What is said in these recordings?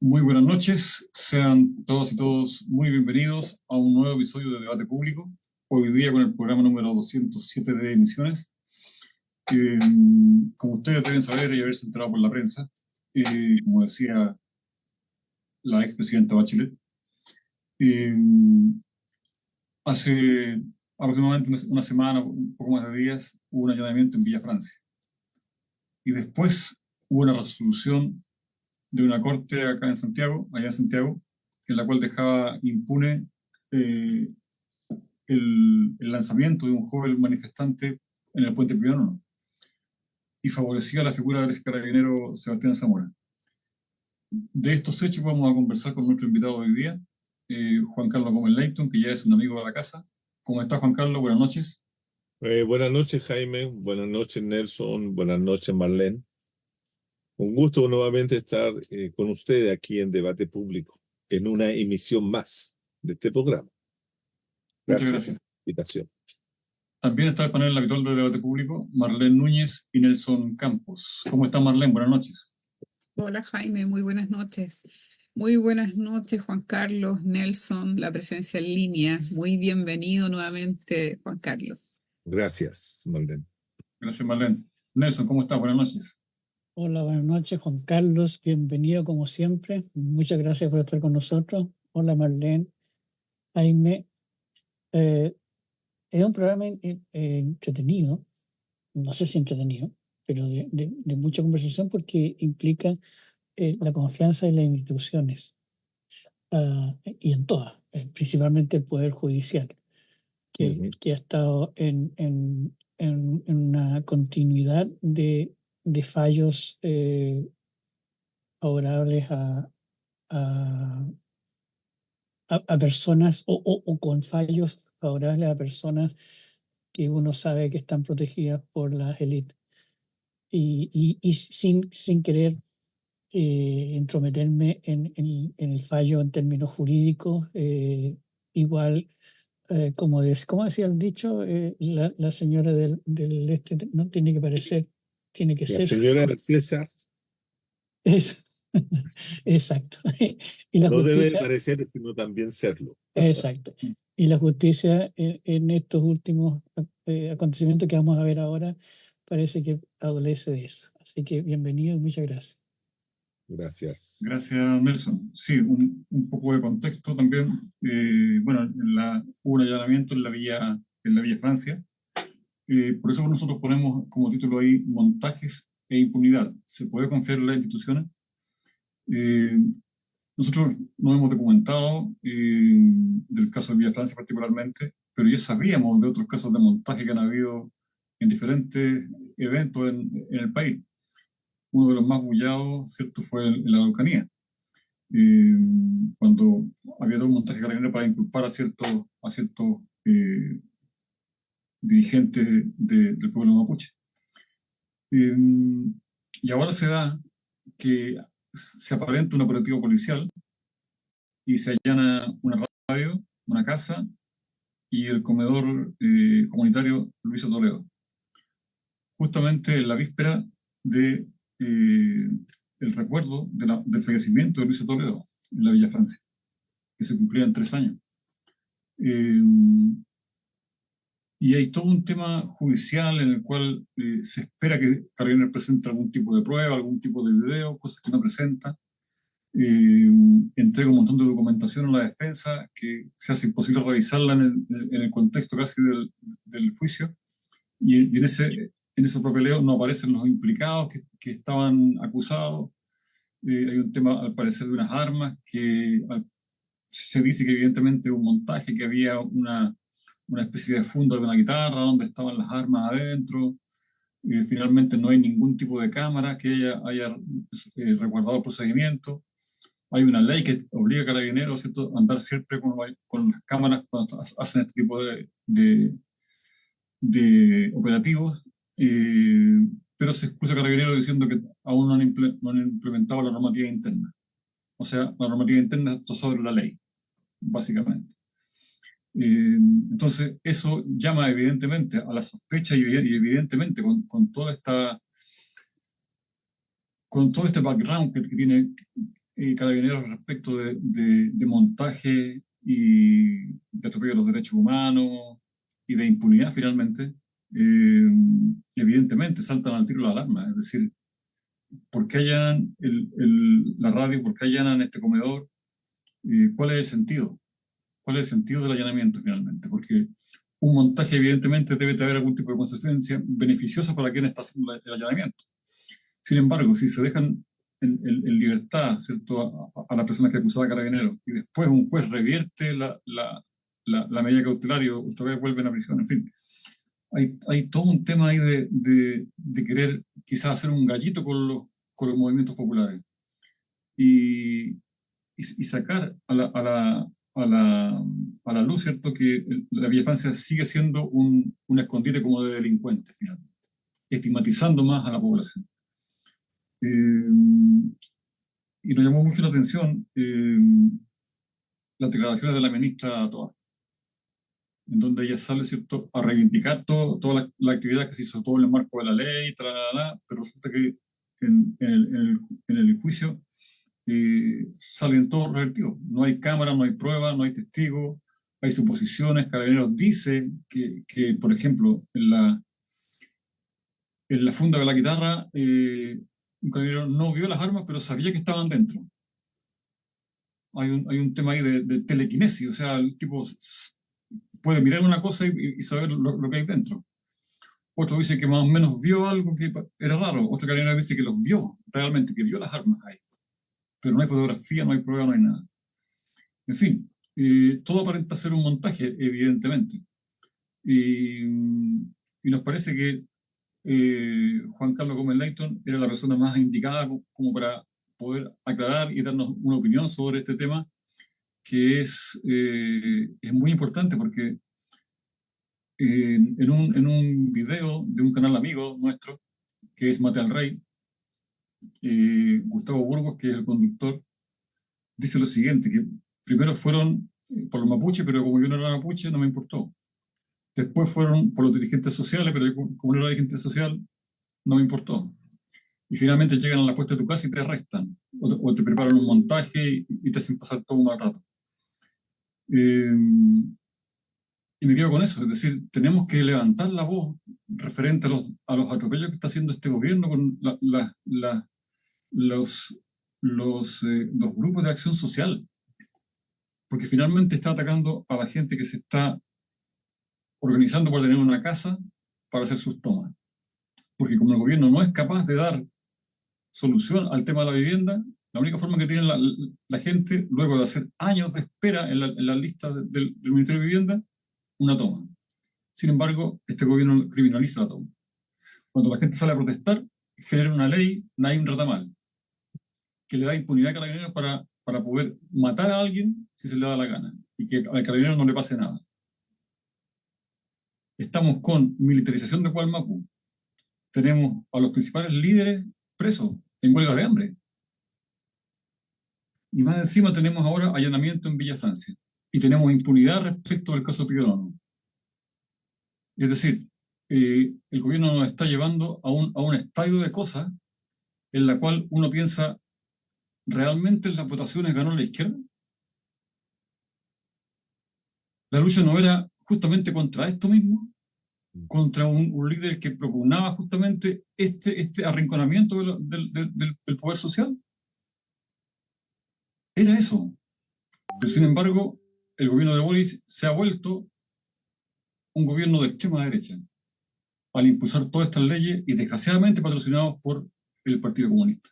Muy buenas noches, sean todos y todos muy bienvenidos a un nuevo episodio de Debate Público, hoy día con el programa número 207 de emisiones. Como ustedes deben saber y haberse enterado por la prensa, como decía la expresidenta Bachelet, eh, hace aproximadamente una semana, un poco más de días, hubo un allanamiento en Villa Francia. Y después hubo una resolución de una corte acá en Santiago, allá en Santiago, en la cual dejaba impune eh, el lanzamiento de un joven manifestante en el puente Pío y favorecía la figura del carabinero Sebastián Zamora. De estos hechos vamos a conversar con nuestro invitado hoy día, Juan Carlos Gómez Leighton, que ya es un amigo de la casa. ¿Cómo está, Juan Carlos? Buenas noches. Buenas noches, Jaime. Buenas noches, Nelson. Buenas noches, Marlene. Un gusto nuevamente estar con ustedes aquí en Debate Público, en una emisión más de este programa. Muchas Gracias gracias. por la invitación. También está el panel habitual de Debate Público, Marlene Núñez y Nelson Campos. ¿Cómo está, Marlene? Buenas noches. Hola Jaime, muy buenas noches. Muy buenas noches Juan Carlos, Nelson, la presencia en línea. Muy bienvenido nuevamente Juan Carlos. Gracias, Marlene. Gracias, Marlene. Nelson, ¿cómo estás? Buenas noches. Hola, buenas noches Juan Carlos, bienvenido como siempre. Muchas gracias por estar con nosotros. Hola Marlene, Jaime. Es un programa entretenido, no sé si entretenido, pero de mucha conversación porque implica la confianza en las instituciones y en todas, principalmente el Poder Judicial, que ha estado en una continuidad de fallos favorables a personas o con fallos favorables a personas que uno sabe que están protegidas por las élites. Y sin querer entrometerme en el fallo en términos jurídicos, igual, como decía el dicho, la señora del este no tiene que parecer, tiene que ser. La señora César. Eso. Exacto. Y la no justicia, debe parecer, sino también serlo. Exacto. Y la justicia en estos últimos acontecimientos que vamos a ver ahora parece que adolece de eso. Así que bienvenido y muchas gracias. Gracias. Gracias, Nelson. Sí, un poco de contexto también. Bueno, hubo un allanamiento en la Villa Francia. Por eso nosotros ponemos como título ahí montajes e impunidad. ¿Se puede confiar en las instituciones? Nosotros nos hemos documentado del caso de Villa Francia particularmente, pero ya sabíamos de otros casos de montaje que han habido en diferentes eventos en el país. Uno de los más bullados, ¿cierto?, fue en la Araucanía, cuando había todo un montaje carabinero para inculpar a ciertos dirigentes del pueblo mapuche. Y ahora se da que se aparenta un operativo policial y se allana una radio, una casa y el comedor comunitario Luisa Toledo, justamente en la víspera de el recuerdo del fallecimiento de Luisa Toledo en la Villa Francia, que se cumplía en 3 años. Y hay todo un tema judicial en el cual se espera que Carabineros presente algún tipo de prueba, algún tipo de video, cosas que no presenta. Entrega un montón de documentación a la defensa que se hace imposible revisarla en el contexto casi del juicio. Y en ese papeleo no aparecen los implicados que estaban acusados. Hay un tema, al parecer, de unas armas que se dice que evidentemente un montaje, que había una especie de funda de una guitarra donde estaban las armas adentro. Finalmente no hay ningún tipo de cámara que haya resguardado el procedimiento. Hay una ley que obliga a Carabineros, ¿cierto?, a andar siempre con las cámaras cuando hacen este tipo de operativos, pero se excusa Carabineros diciendo que aún no han implementado la normativa interna. O sea, la normativa interna está sobre la ley, básicamente. Entonces, eso llama evidentemente a la sospecha y evidentemente con todo este background que tiene Carabineros respecto de montaje y de atropello de los derechos humanos y de impunidad finalmente, evidentemente saltan al tiro la alarma. Es decir, ¿por qué allanan la radio? ¿Por qué allanan este comedor? ¿Cuál es el sentido? ¿Cuál es el sentido del allanamiento finalmente? Porque un montaje evidentemente debe traer algún tipo de consecuencia beneficiosa para quien está haciendo el allanamiento. Sin embargo, si se dejan en libertad, ¿cierto?, a la persona que acusaba a Carabineros y después un juez revierte la medida cautelar y otra vez vuelven a prisión, en fin, hay todo un tema ahí de querer quizás hacer un gallito con los movimientos populares y sacar a la luz, ¿cierto?, que la Villa Francia sigue siendo un escondite como de delincuentes, finalmente, estigmatizando más a la población. Y nos llamó mucho la atención las declaraciones de la ministra Toa, en donde ella sale, ¿cierto?, a reivindicar toda la actividad que se hizo todo en el marco de la ley, pero resulta que en el juicio salen todos revertidos. No hay cámara, no hay pruebas, no hay testigos, hay suposiciones. Carabineros dice que por ejemplo, en la funda de la guitarra, un carabinero no vio las armas, pero sabía que estaban dentro. Hay un tema ahí de telequinesis, o sea, el tipo puede mirar una cosa y saber lo que hay dentro. Otro dice que más o menos vio algo que era raro. Otro carabinero dice que los vio realmente, que vio las armas ahí. Pero no hay fotografía, no hay prueba, no hay nada. En fin, todo aparenta ser un montaje, evidentemente. Y nos parece que Juan Carlos Gómez Leyton era la persona más indicada como para poder aclarar y darnos una opinión sobre este tema, que es muy importante porque en un video de un canal amigo nuestro, que es Mate al Rey, Gustavo Burgos, que es el conductor, dice lo siguiente, que primero fueron por los mapuches, pero como yo no era mapuche, no me importó. Después fueron por los dirigentes sociales, pero yo, como no era dirigente social, no me importó. Y finalmente llegan a la puerta de tu casa y te arrestan, o te preparan un montaje y te hacen pasar todo un mal rato. Y me quedo con eso, es decir, tenemos que levantar la voz referente a los atropellos que está haciendo este gobierno con los grupos de acción social, porque finalmente está atacando a la gente que se está organizando para tener una casa para hacer sus tomas. Porque como el gobierno no es capaz de dar solución al tema de la vivienda, la única forma que tiene la gente, luego de hacer años de espera en la lista del Ministerio de Vivienda, una toma. Sin embargo, este gobierno criminaliza la toma. Cuando la gente sale a protestar, genera una ley, nadie trata mal, que le da impunidad a Carabineros para poder matar a alguien si se le da la gana, y que al Carabinero no le pase nada. Estamos con militarización de Cualmapu. Tenemos a los principales líderes presos en huelga de hambre. Y más encima tenemos ahora allanamiento en Villa Francia. Y tenemos impunidad respecto al caso Pío. Es decir, el gobierno nos está llevando a un estadio de cosas en la cual uno piensa, ¿realmente en las votaciones ganó la izquierda? La lucha no era justamente contra esto mismo, contra un líder que propugnaba justamente este arrinconamiento del poder social. Era eso. Pero sin embargo, el gobierno de Boris se ha vuelto un gobierno de extrema derecha al impulsar todas estas leyes y desgraciadamente patrocinados por el Partido Comunista.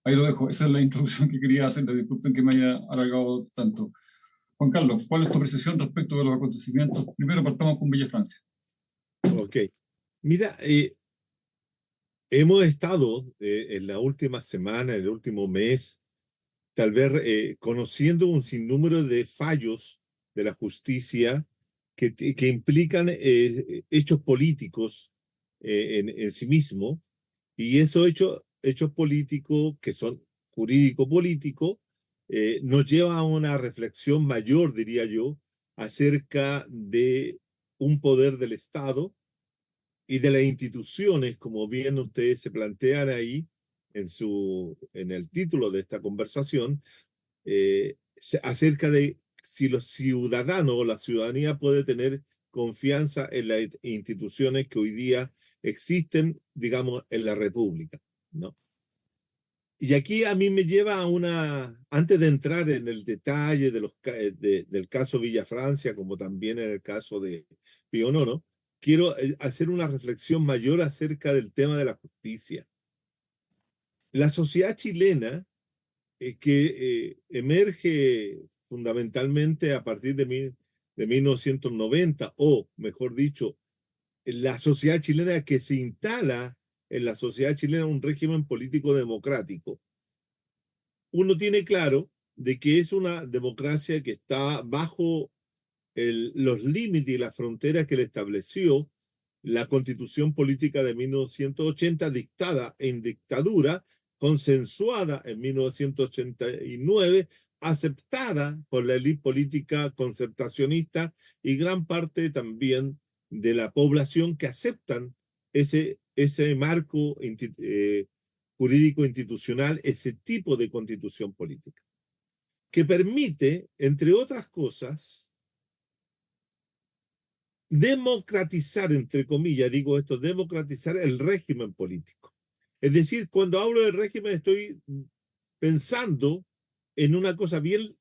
Ahí lo dejo, esa es la introducción que quería hacer, disculpen que me haya alargado tanto. Juan Carlos, ¿cuál es tu apreciación respecto de los acontecimientos? Primero partamos con Villa Francia. Ok. Mira, hemos estado en la última semana, en el último mes, tal vez conociendo un sinnúmero de fallos de la justicia que implican hechos políticos en sí mismo, y esos hechos políticos que son jurídico-políticos nos lleva a una reflexión mayor, diría yo, acerca de un poder del Estado y de las instituciones, como bien ustedes se plantean ahí, en el título de esta conversación, acerca de si los ciudadanos o la ciudadanía puede tener confianza en las instituciones que hoy día existen, digamos, en la República, ¿no? Y aquí a mí me lleva a antes de entrar en el detalle del caso Villafrancia, como también en el caso de Pío IX, quiero hacer una reflexión mayor acerca del tema de la justicia. La sociedad chilena, que emerge fundamentalmente a partir de 1990, o mejor dicho, la sociedad chilena que se instala en la sociedad chilena un régimen político democrático. Uno tiene claro de que es una democracia que está bajo los límites y las fronteras que le estableció la Constitución Política de 1980, dictada en dictadura, consensuada en 1989, aceptada por la élite política concertacionista y gran parte también de la población que aceptan ese marco jurídico institucional, ese tipo de constitución política, que permite, entre otras cosas, democratizar, entre comillas, digo esto, democratizar el régimen político. Es decir, cuando hablo del régimen estoy pensando en una cosa bien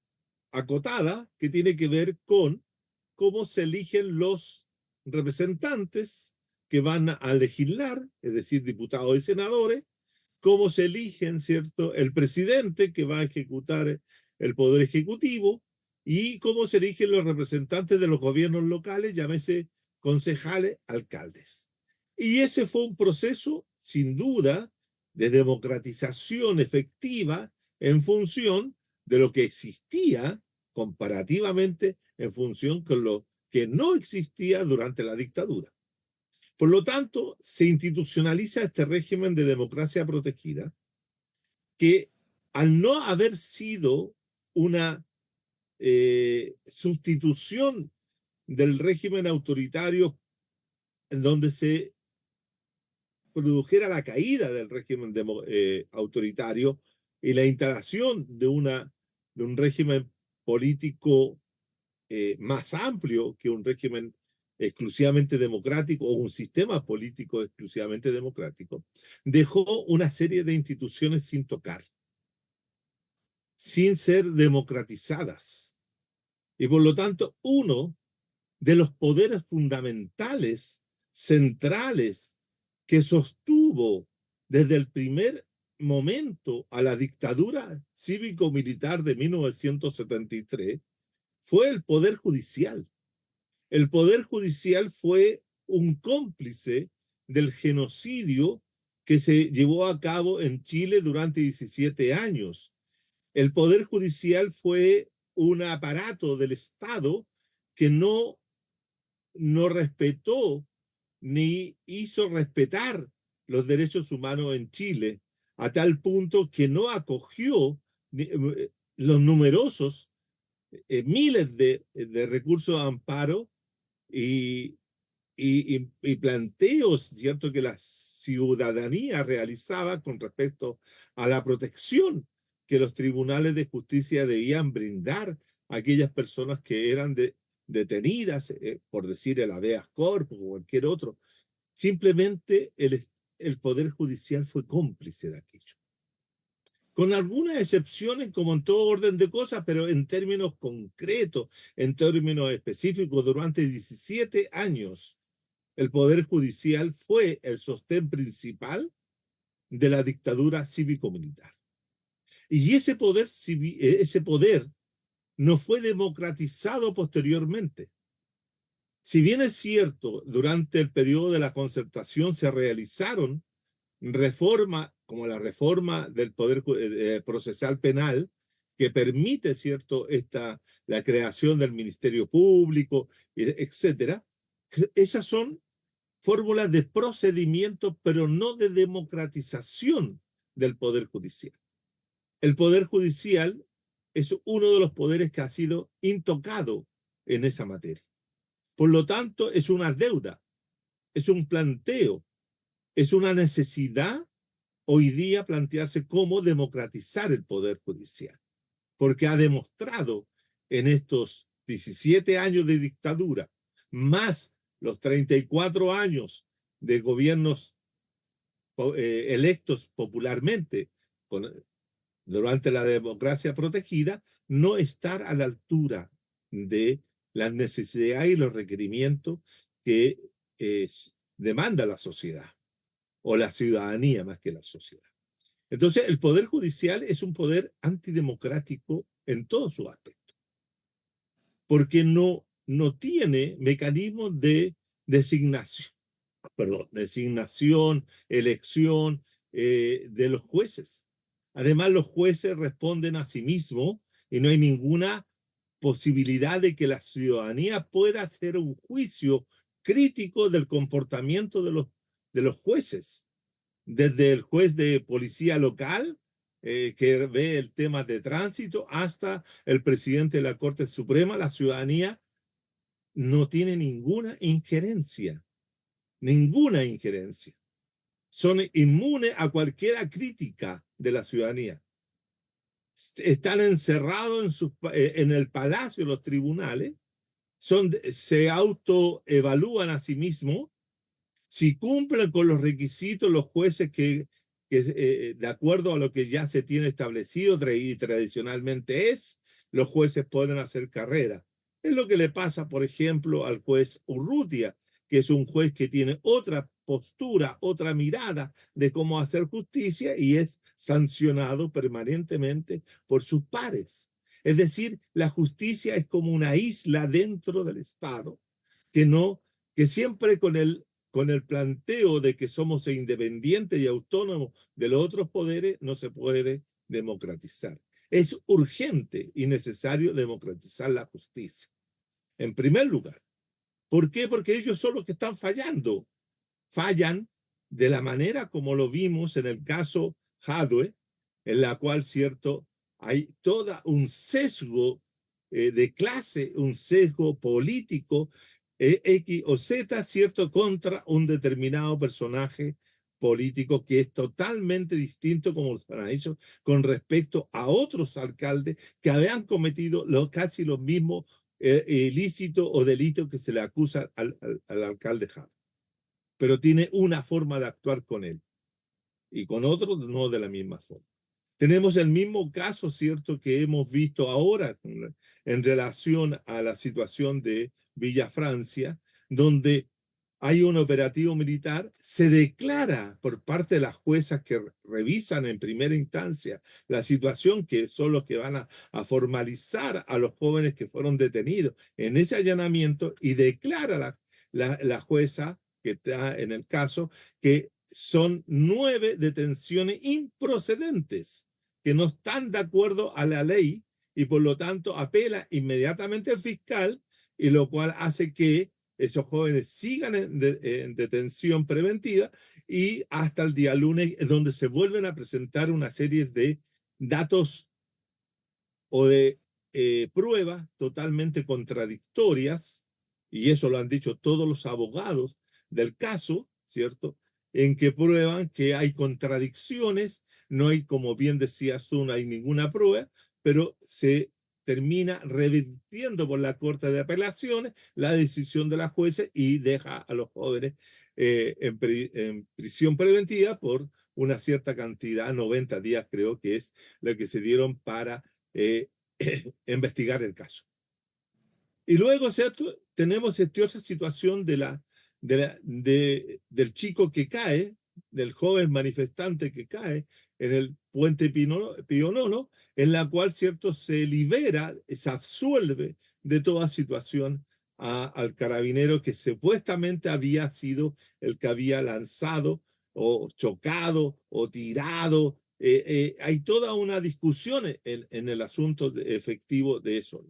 acotada que tiene que ver con cómo se eligen los representantes que van a legislar, es decir, diputados y senadores, cómo se eligen, ¿cierto?, el presidente que va a ejecutar el poder ejecutivo, y cómo se eligen los representantes de los gobiernos locales, llámese concejales, alcaldes. Y ese fue un proceso, sin duda, de democratización efectiva en función de lo que existía comparativamente en función con lo que no existía durante la dictadura. Por lo tanto, se institucionaliza este régimen de democracia protegida que, al no haber sido una sustitución del régimen autoritario en donde se produjera la caída del régimen autoritario y la instalación de un régimen político más amplio que un régimen exclusivamente democrático o un sistema político exclusivamente democrático, dejó una serie de instituciones sin tocar, sin ser democratizadas. Y por lo tanto, uno de los poderes fundamentales, centrales, que sostuvo desde el primer momento a la dictadura cívico-militar de 1973, fue el Poder Judicial. El Poder Judicial fue un cómplice del genocidio que se llevó a cabo en Chile durante 17 años. El Poder Judicial fue un aparato del Estado que no respetó ni hizo respetar los derechos humanos en Chile, a tal punto que no acogió los numerosos miles de recursos de amparo y planteos, ¿cierto?, que la ciudadanía realizaba con respecto a la protección que los tribunales de justicia debían brindar a aquellas personas que eran detenidas, por decir el habeas corpus o cualquier otro. Simplemente el Poder Judicial fue cómplice de aquello. Con algunas excepciones, como en todo orden de cosas, pero en términos concretos, en términos específicos, durante 17 años, el Poder Judicial fue el sostén principal de la dictadura cívico-militar. Y ese poder no fue democratizado posteriormente. Si bien es cierto, durante el periodo de la concertación se realizaron reformas, como la reforma del Poder Procesal Penal, que permite, ¿cierto?, la creación del Ministerio Público, etcétera. Esas son fórmulas de procedimiento, pero no de democratización del Poder Judicial. El Poder Judicial es uno de los poderes que ha sido intocado en esa materia. Por lo tanto, es una deuda, es un planteo, es una necesidad hoy día plantearse cómo democratizar el poder judicial, porque ha demostrado en estos 17 años de dictadura, más los 34 años de gobiernos electos popularmente durante la democracia protegida, no estar a la altura de las necesidades y los requerimientos que demanda la sociedad, o la ciudadanía más que la sociedad. Entonces, el Poder Judicial es un poder antidemocrático en todos sus aspectos, porque no tiene mecanismos de designación, elección de los jueces. Además, los jueces responden a sí mismos y no hay ninguna posibilidad de que la ciudadanía pueda hacer un juicio crítico del comportamiento de los jueces. Desde el juez de policía local, que ve el tema de tránsito, hasta el presidente de la Corte Suprema, la ciudadanía no tiene ninguna injerencia. Ninguna injerencia. Son inmunes a cualquier crítica de la ciudadanía. Están encerrados en el palacio de los tribunales, se autoevalúan a sí mismos. Si cumplen con los requisitos los jueces que de acuerdo a lo que ya se tiene establecido y tradicionalmente los jueces pueden hacer carrera. Es lo que le pasa, por ejemplo, al juez Urrutia, que es un juez que tiene otra postura, otra mirada de cómo hacer justicia y es sancionado permanentemente por sus pares. Es decir, la justicia es como una isla dentro del Estado que siempre con el planteo de que somos independientes y autónomos de los otros poderes no se puede democratizar. Es urgente y necesario democratizar la justicia. En primer lugar, ¿por qué? Porque ellos son los que están fallando. Fallan de la manera como lo vimos en el caso Jadwe, en la cual, cierto, hay todo un sesgo de clase, un sesgo político, X o Z, cierto, contra un determinado personaje político que es totalmente distinto, como lo han dicho, con respecto a otros alcaldes que habían cometido casi los mismos ilícitos o delitos que se le acusa al alcalde Jadwe. Pero tiene una forma de actuar con él y con otros no de la misma forma. Tenemos el mismo caso, cierto, que hemos visto ahora en relación a la situación de Villa Francia, donde hay un operativo militar, se declara por parte de las juezas que revisan en primera instancia la situación, que son los que van a formalizar a los jóvenes que fueron detenidos en ese allanamiento, y declara la jueza que está en el caso que son 9 detenciones improcedentes, que no están de acuerdo a la ley, y por lo tanto apela inmediatamente al fiscal, y lo cual hace que esos jóvenes sigan en detención preventiva y hasta el día lunes, donde se vuelven a presentar una serie de datos o de pruebas totalmente contradictorias, y eso lo han dicho todos los abogados del caso, ¿cierto? En que prueban que hay contradicciones, no hay, como bien decía Sun, no hay ninguna prueba, pero se termina revirtiendo por la Corte de Apelaciones la decisión de la jueza y deja a los jóvenes en prisión preventiva por una cierta cantidad, 90 días creo que es lo que se dieron para investigar el caso. Y luego, ¿cierto? Tenemos esta otra situación del chico que cae, del joven manifestante que cae en el puente Pío Nono, en la cual, ¿cierto?, se libera, se absuelve de toda situación al carabinero que supuestamente había sido el que había lanzado o chocado o tirado. Hay toda una discusión en el asunto efectivo de eso.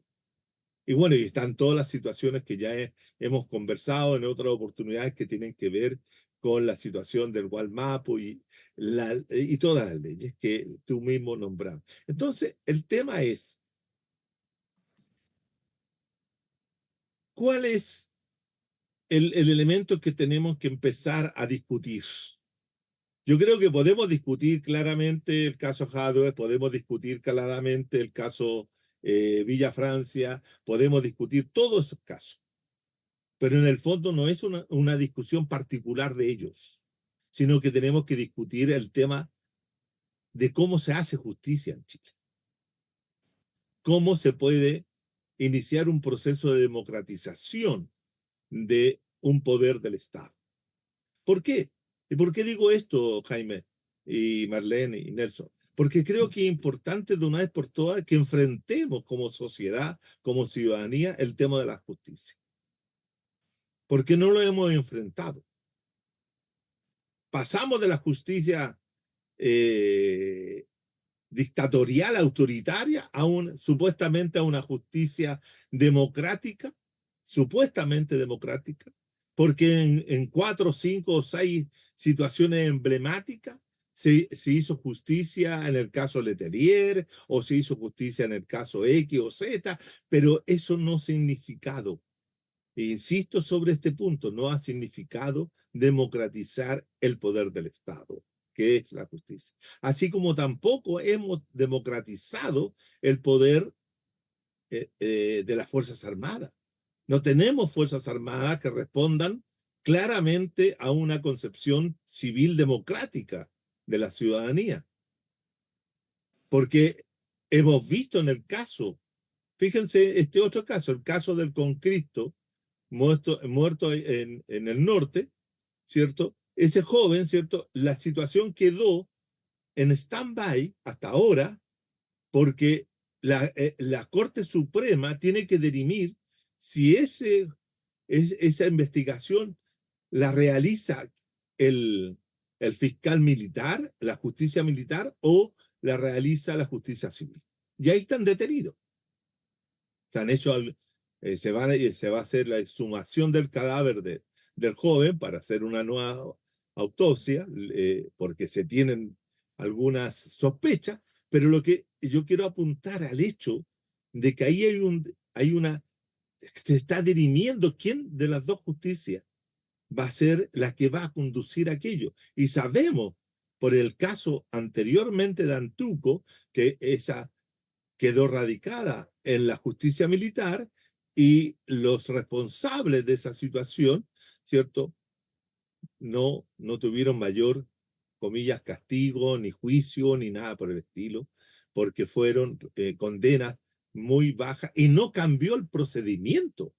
Y bueno, y están todas las situaciones que ya hemos conversado en otras oportunidades que tienen que ver con la situación del Gualmapu y todas las leyes que tú mismo nombrabas. Entonces, el tema es, ¿cuál es el elemento que tenemos que empezar a discutir? Yo creo que podemos discutir claramente el caso Jadwe, podemos discutir claramente el caso Villa Francia, podemos discutir todos esos casos, pero en el fondo no es una discusión particular de ellos, sino que tenemos que discutir el tema de cómo se hace justicia en Chile, cómo se puede iniciar un proceso de democratización de un poder del Estado. ¿Por qué? ¿Y por qué digo esto, Jaime y Marlene y Nelson? Porque creo que es importante de una vez por todas que enfrentemos como sociedad, como ciudadanía, el tema de la justicia. Porque no lo hemos enfrentado. Pasamos de la justicia dictatorial, autoritaria, supuestamente a una justicia democrática, supuestamente democrática, porque en 4, 5 o 6 situaciones emblemáticas se hizo justicia en el caso Letelier o se hizo justicia en el caso X o Z, pero eso no ha significado, e insisto sobre este punto, no ha significado democratizar el poder del Estado, que es la justicia. Así como tampoco hemos democratizado el poder de las Fuerzas Armadas. No tenemos Fuerzas Armadas que respondan claramente a una concepción civil democrática de la ciudadanía. Porque hemos visto en el caso, fíjense este otro caso, el caso del Concristo, muerto en el norte, ¿cierto? Ese joven, ¿cierto? La situación quedó en stand-by hasta ahora porque la Corte Suprema tiene que dirimir si esa investigación la realiza el fiscal militar, la justicia militar, o la realiza la justicia civil. Y ahí están detenidos. Se han hecho, se va a hacer la exhumación del cadáver del joven para hacer una nueva autopsia, porque se tienen algunas sospechas, pero lo que yo quiero apuntar al hecho de que ahí se está dirimiendo quién de las dos justicias va a ser la que va a conducir aquello. Y sabemos por el caso anteriormente de Antuco que esa quedó radicada en la justicia militar y los responsables de esa situación, ¿cierto? No tuvieron mayor, comillas, castigo, ni juicio, ni nada por el estilo, porque fueron condenas muy bajas y no cambió el procedimiento.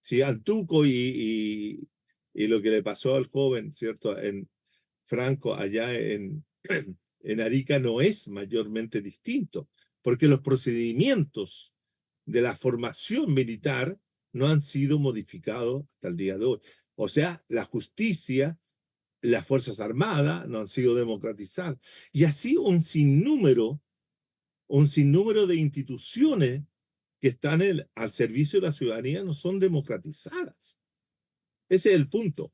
Si Antuco y lo que le pasó al joven, ¿cierto? En Franco, allá en Arica, no es mayormente distinto, porque los procedimientos de la formación militar no han sido modificados hasta el día de hoy. O sea, la justicia, las Fuerzas Armadas no han sido democratizadas. Y así un sinnúmero de instituciones que están al servicio de la ciudadanía no son democratizadas. Ese es el punto.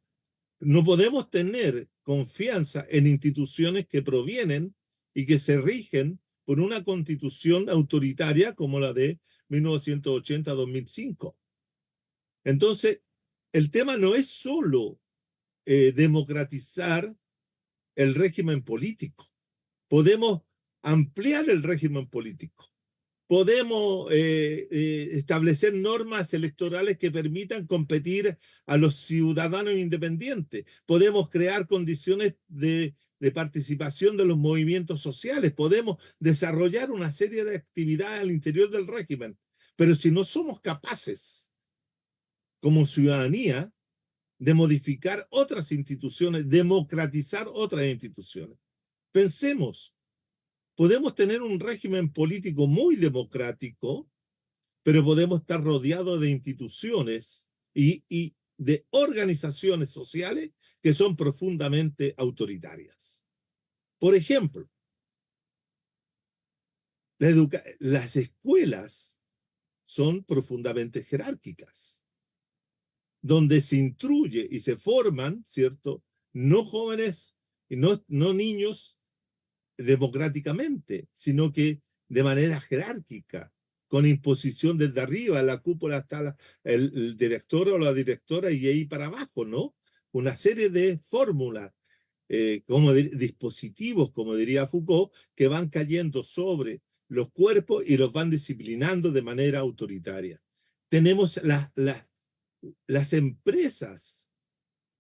No podemos tener confianza en instituciones que provienen y que se rigen por una constitución autoritaria como la de 1980-2005. Entonces, el tema no es solo democratizar el régimen político. Podemos ampliar el régimen político. Podemos establecer normas electorales que permitan competir a los ciudadanos independientes. Podemos crear condiciones de participación de los movimientos sociales. Podemos desarrollar una serie de actividades al interior del régimen. Pero si no somos capaces, como ciudadanía, de modificar otras instituciones, democratizar otras instituciones. Pensemos. Podemos tener un régimen político muy democrático, pero podemos estar rodeados de instituciones y de organizaciones sociales que son profundamente autoritarias. Por ejemplo, las escuelas son profundamente jerárquicas, donde se instruye y se forman, ¿cierto?, no jóvenes y no niños democráticamente, sino que de manera jerárquica, con imposición desde arriba, la cúpula está el director o la directora y ahí para abajo, ¿no? Una serie de fórmulas como dispositivos, como diría Foucault, que van cayendo sobre los cuerpos y los van disciplinando de manera autoritaria. Tenemos las empresas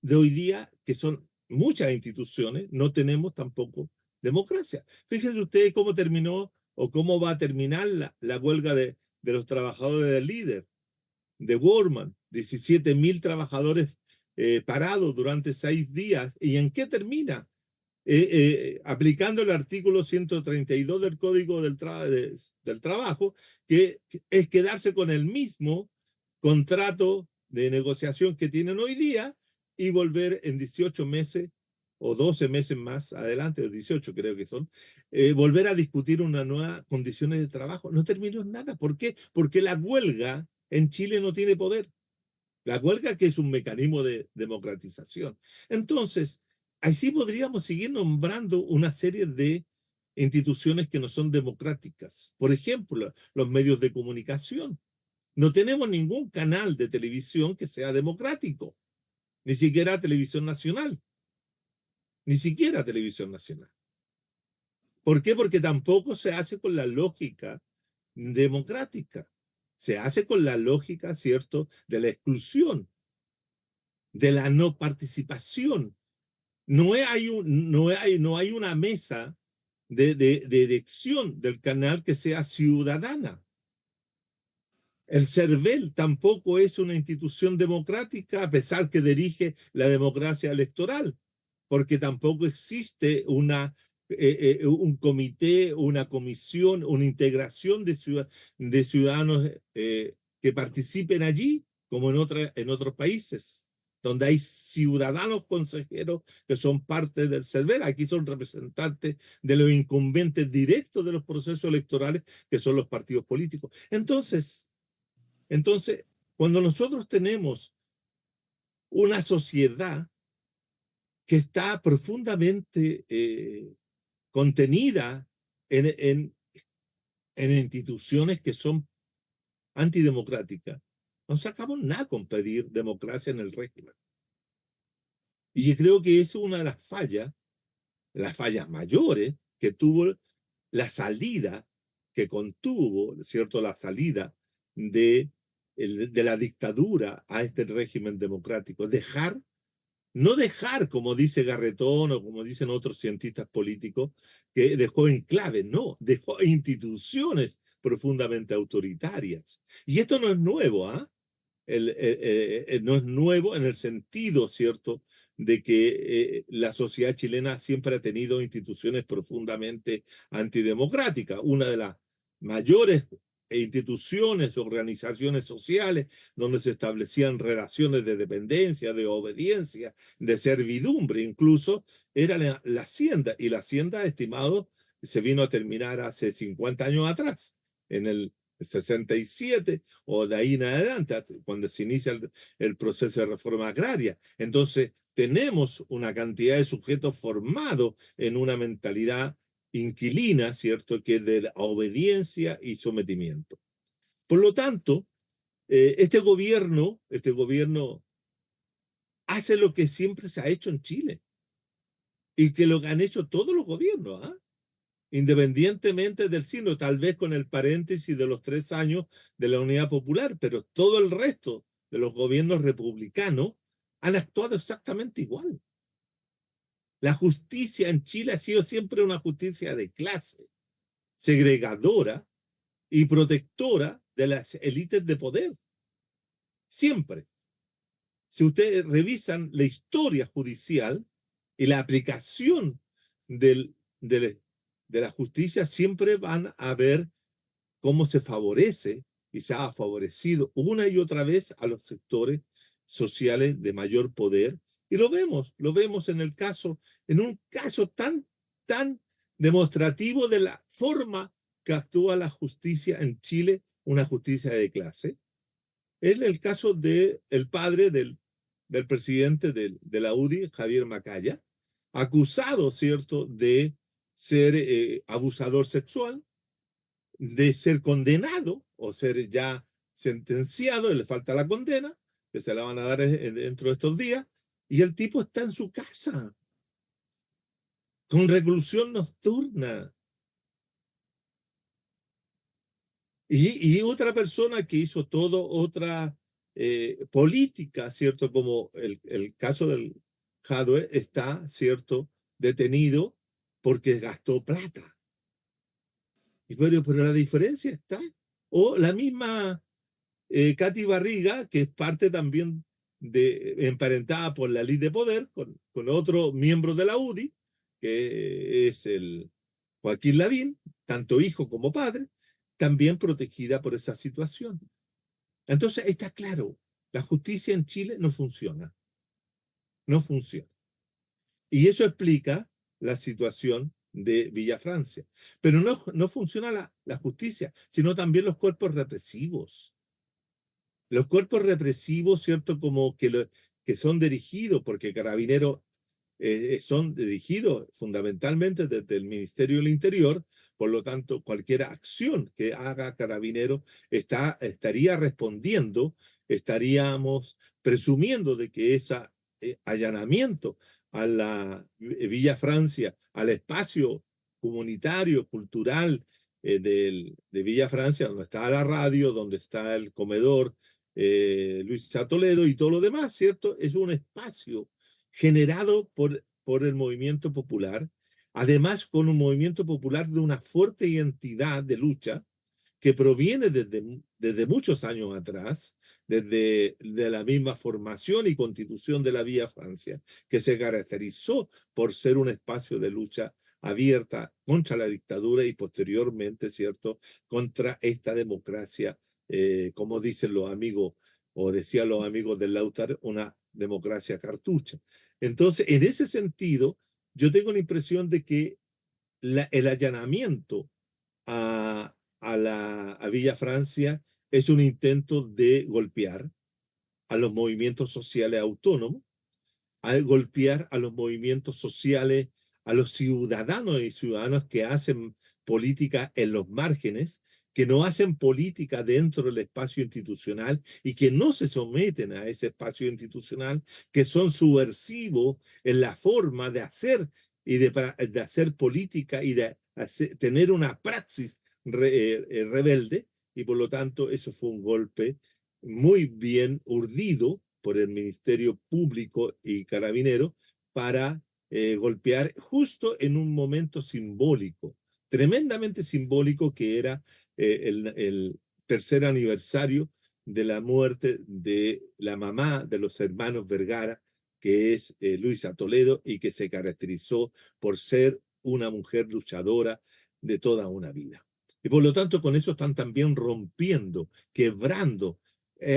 de hoy día, que son muchas instituciones, no tenemos tampoco democracia. Fíjense ustedes cómo terminó o cómo va a terminar la huelga de los trabajadores del líder, de Walmart, 17.000 trabajadores parados durante 6 días. ¿Y en qué termina? Aplicando el artículo 132 del Código del Trabajo, que es quedarse con el mismo contrato de negociación que tienen hoy día y volver en 18 meses o 12 meses más adelante, o 18 creo que son, volver a discutir una nueva condiciones de trabajo. No terminó en nada. ¿Por qué? Porque la huelga en Chile no tiene poder. La huelga, que es un mecanismo de democratización. Entonces, así podríamos seguir nombrando una serie de instituciones que no son democráticas. Por ejemplo, los medios de comunicación. No tenemos ningún canal de televisión que sea democrático, ni siquiera televisión nacional, ni siquiera televisión nacional. ¿Por qué? Porque tampoco se hace con la lógica democrática. Se hace con la lógica, ¿cierto?, de la exclusión, de la no participación. No hay una mesa de elección del canal que sea ciudadana. El CERVEL tampoco es una institución democrática, a pesar que dirige la democracia electoral, porque tampoco existe un comité, una comisión, una integración de ciudadanos que participen allí, como en otros países, donde hay ciudadanos consejeros que son parte del CERVEL. Aquí son representantes de los incumbentes directos de los procesos electorales, que son los partidos políticos. Entonces, cuando nosotros tenemos una sociedad que está profundamente contenida en instituciones que son antidemocráticas, no sacamos nada con pedir democracia en el régimen. Y yo creo que es una de las fallas mayores que tuvo la salida, que contuvo, ¿cierto?, la salida de la dictadura a este régimen democrático. No dejar, como dice Garretón o como dicen otros cientistas políticos, que dejó enclaves, no, dejó instituciones profundamente autoritarias. Y esto no es nuevo, ¿ah? No es nuevo en el sentido, ¿cierto?, de que la sociedad chilena siempre ha tenido instituciones profundamente antidemocráticas. Una de las mayores instituciones, organizaciones sociales, donde se establecían relaciones de dependencia, de obediencia, de servidumbre incluso, era la Hacienda. Y la Hacienda, estimado, se vino a terminar hace 50 años atrás, en el 67 o de ahí en adelante, cuando se inicia el proceso de reforma agraria. Entonces, tenemos una cantidad de sujetos formados en una mentalidad inquilina, ¿cierto?, que es de la obediencia y sometimiento. Por lo tanto, este gobierno hace lo que siempre se ha hecho en Chile y que lo han hecho todos los gobiernos, ¿ah? Independientemente del signo, tal vez con el paréntesis de los 3 años de la Unidad Popular, pero todo el resto de los gobiernos republicanos han actuado exactamente igual. La justicia en Chile ha sido siempre una justicia de clase, segregadora y protectora de las élites de poder. Siempre. Si ustedes revisan la historia judicial y la aplicación de la justicia, siempre van a ver cómo se favorece y se ha favorecido una y otra vez a los sectores sociales de mayor poder. Y lo vemos en un caso tan demostrativo de la forma que actúa la justicia en Chile, una justicia de clase. Es el caso del padre del presidente de la UDI, Javier Macaya, acusado, ¿cierto?, de ser abusador sexual, de ser condenado o ser ya sentenciado, le falta la condena, que se la van a dar dentro de estos días, y el tipo está en su casa. con reclusión nocturna. Y otra persona que hizo todo otra política, ¿cierto? Como el caso del Jadwe está, ¿cierto? Detenido porque gastó plata. Pero la diferencia está. O la misma Katy Barriga, que es parte también emparentada por la ley de poder, con otro miembro de la UDI, que es el Joaquín Lavín, tanto hijo como padre, también protegida por esa situación. Entonces está claro, la justicia en Chile no funciona. No funciona. Y eso explica la situación de Villa Francia. Pero no funciona la justicia, sino también los cuerpos represivos. Los cuerpos represivos, ¿cierto? Como que son dirigidos, porque Carabineros son dirigidos fundamentalmente desde el Ministerio del Interior, por lo tanto, cualquier acción que haga Carabineros estaría respondiendo, estaríamos presumiendo de que ese allanamiento a la Villa Francia, al espacio comunitario, cultural de Villa Francia, donde está la radio, donde está el comedor, Luis Toledo y todo lo demás, ¿cierto? Es un espacio generado por el movimiento popular, además con un movimiento popular de una fuerte identidad de lucha que proviene desde muchos años atrás, desde la misma formación y constitución de la Villa Francia, que se caracterizó por ser un espacio de lucha abierta contra la dictadura y posteriormente, ¿cierto?, contra esta democracia, como dicen los amigos, o decían los amigos del Lautar, una democracia cartucha. Entonces, en ese sentido, yo tengo la impresión de que el allanamiento a Villa Francia es un intento de golpear a los movimientos sociales autónomos, a golpear a los movimientos sociales, a los ciudadanos y ciudadanas que hacen política en los márgenes, que no hacen política dentro del espacio institucional y que no se someten a ese espacio institucional, que son subversivos en la forma de hacer y de hacer política y de tener una praxis rebelde, y por lo tanto eso fue un golpe muy bien urdido por el Ministerio Público y Carabinero para golpear justo en un momento simbólico, tremendamente simbólico, que era el tercer aniversario de la muerte de la mamá de los hermanos Vergara, que es Luisa Toledo, y que se caracterizó por ser una mujer luchadora de toda una vida. Y por lo tanto con eso están también rompiendo, quebrando,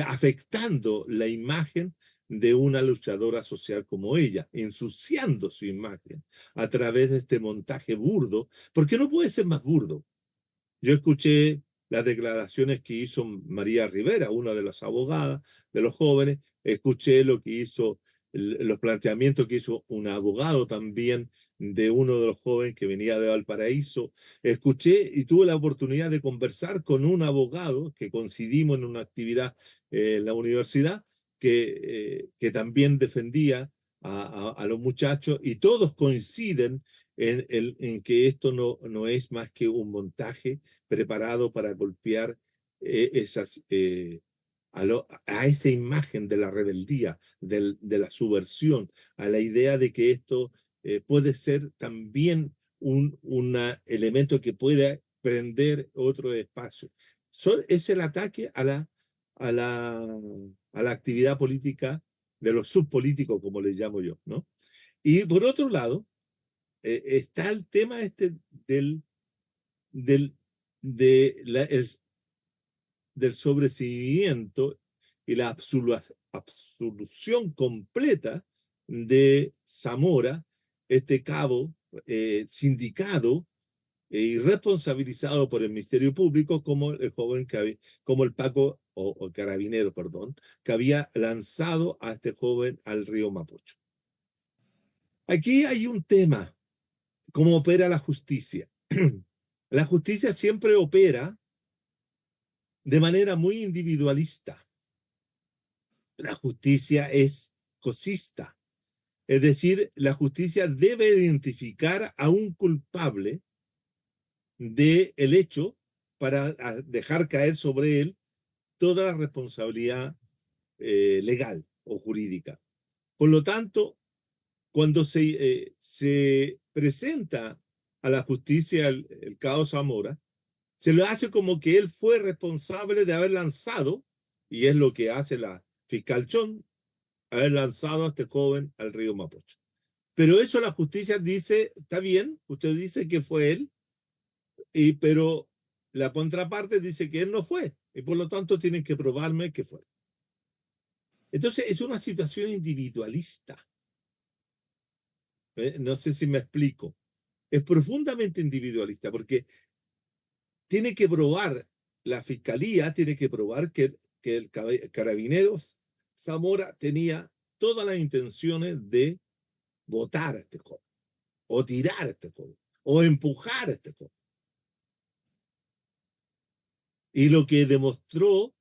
afectando la imagen de una luchadora social como ella, ensuciando su imagen a través de este montaje burdo, porque no puede ser más burdo. Yo escuché las declaraciones que hizo María Rivera, una de las abogadas de los jóvenes, escuché lo que hizo, los planteamientos que hizo un abogado también de uno de los jóvenes que venía de Valparaíso, escuché y tuve la oportunidad de conversar con un abogado que coincidimos en una actividad en la universidad, que también defendía a los muchachos, y todos coinciden en que esto no es más que un montaje preparado para golpear a esa imagen de la rebeldía, de la subversión, a la idea de que esto puede ser también un elemento que pueda prender otro espacio. Es el ataque a la actividad política de los subpolíticos, como les llamo yo, ¿no? Y por otro lado, está el tema del sobreseimiento y la absolución completa de Zamora, este cabo sindicado y responsabilizado por el Ministerio Público como el joven como el Paco o Carabinero, perdón, que había lanzado a este joven al río Mapocho. Aquí hay un tema: cómo opera la justicia. La justicia siempre opera de manera muy individualista. La justicia es cosista. Es decir, la justicia debe identificar a un culpable del hecho para dejar caer sobre él toda la responsabilidad legal o jurídica. Por lo tanto, cuando se presenta a la justicia el cabo Zamora, se le hace como que él fue responsable de haber lanzado, y es lo que hace la fiscal Chon, haber lanzado a este joven al río Mapocho. Pero eso la justicia dice, está bien, usted dice que fue él, pero la contraparte dice que él no fue, y por lo tanto tienen que probarme que fue. Entonces es una situación individualista. No sé si me explico. Es profundamente individualista, porque tiene que probar, la fiscalía tiene que probar que el Carabineros Zamora tenía todas las intenciones de botar a este joven, o tirar a este joven, o empujar a este joven. Y lo que demostró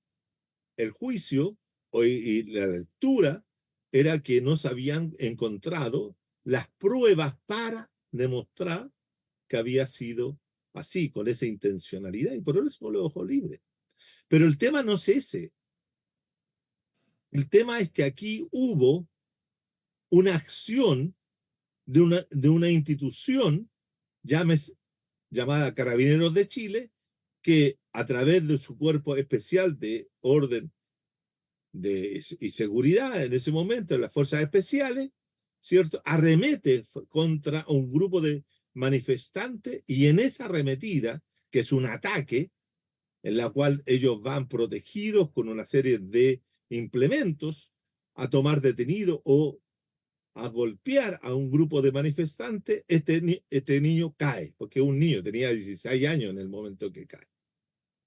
el juicio y la lectura era que no se habían encontrado las pruebas para demostrar que había sido así, con esa intencionalidad, y por eso lo dejó libre. Pero el tema no es ese. El tema es que aquí hubo una acción de una institución llamada Carabineros de Chile, que a través de su cuerpo especial de orden y seguridad en ese momento, las fuerzas especiales, ¿cierto?, arremete contra un grupo de manifestantes, y en esa arremetida, que es un ataque, en la cual ellos van protegidos con una serie de implementos a tomar detenido o a golpear a un grupo de manifestantes, este niño cae, porque un niño tenía 16 años en el momento que cae.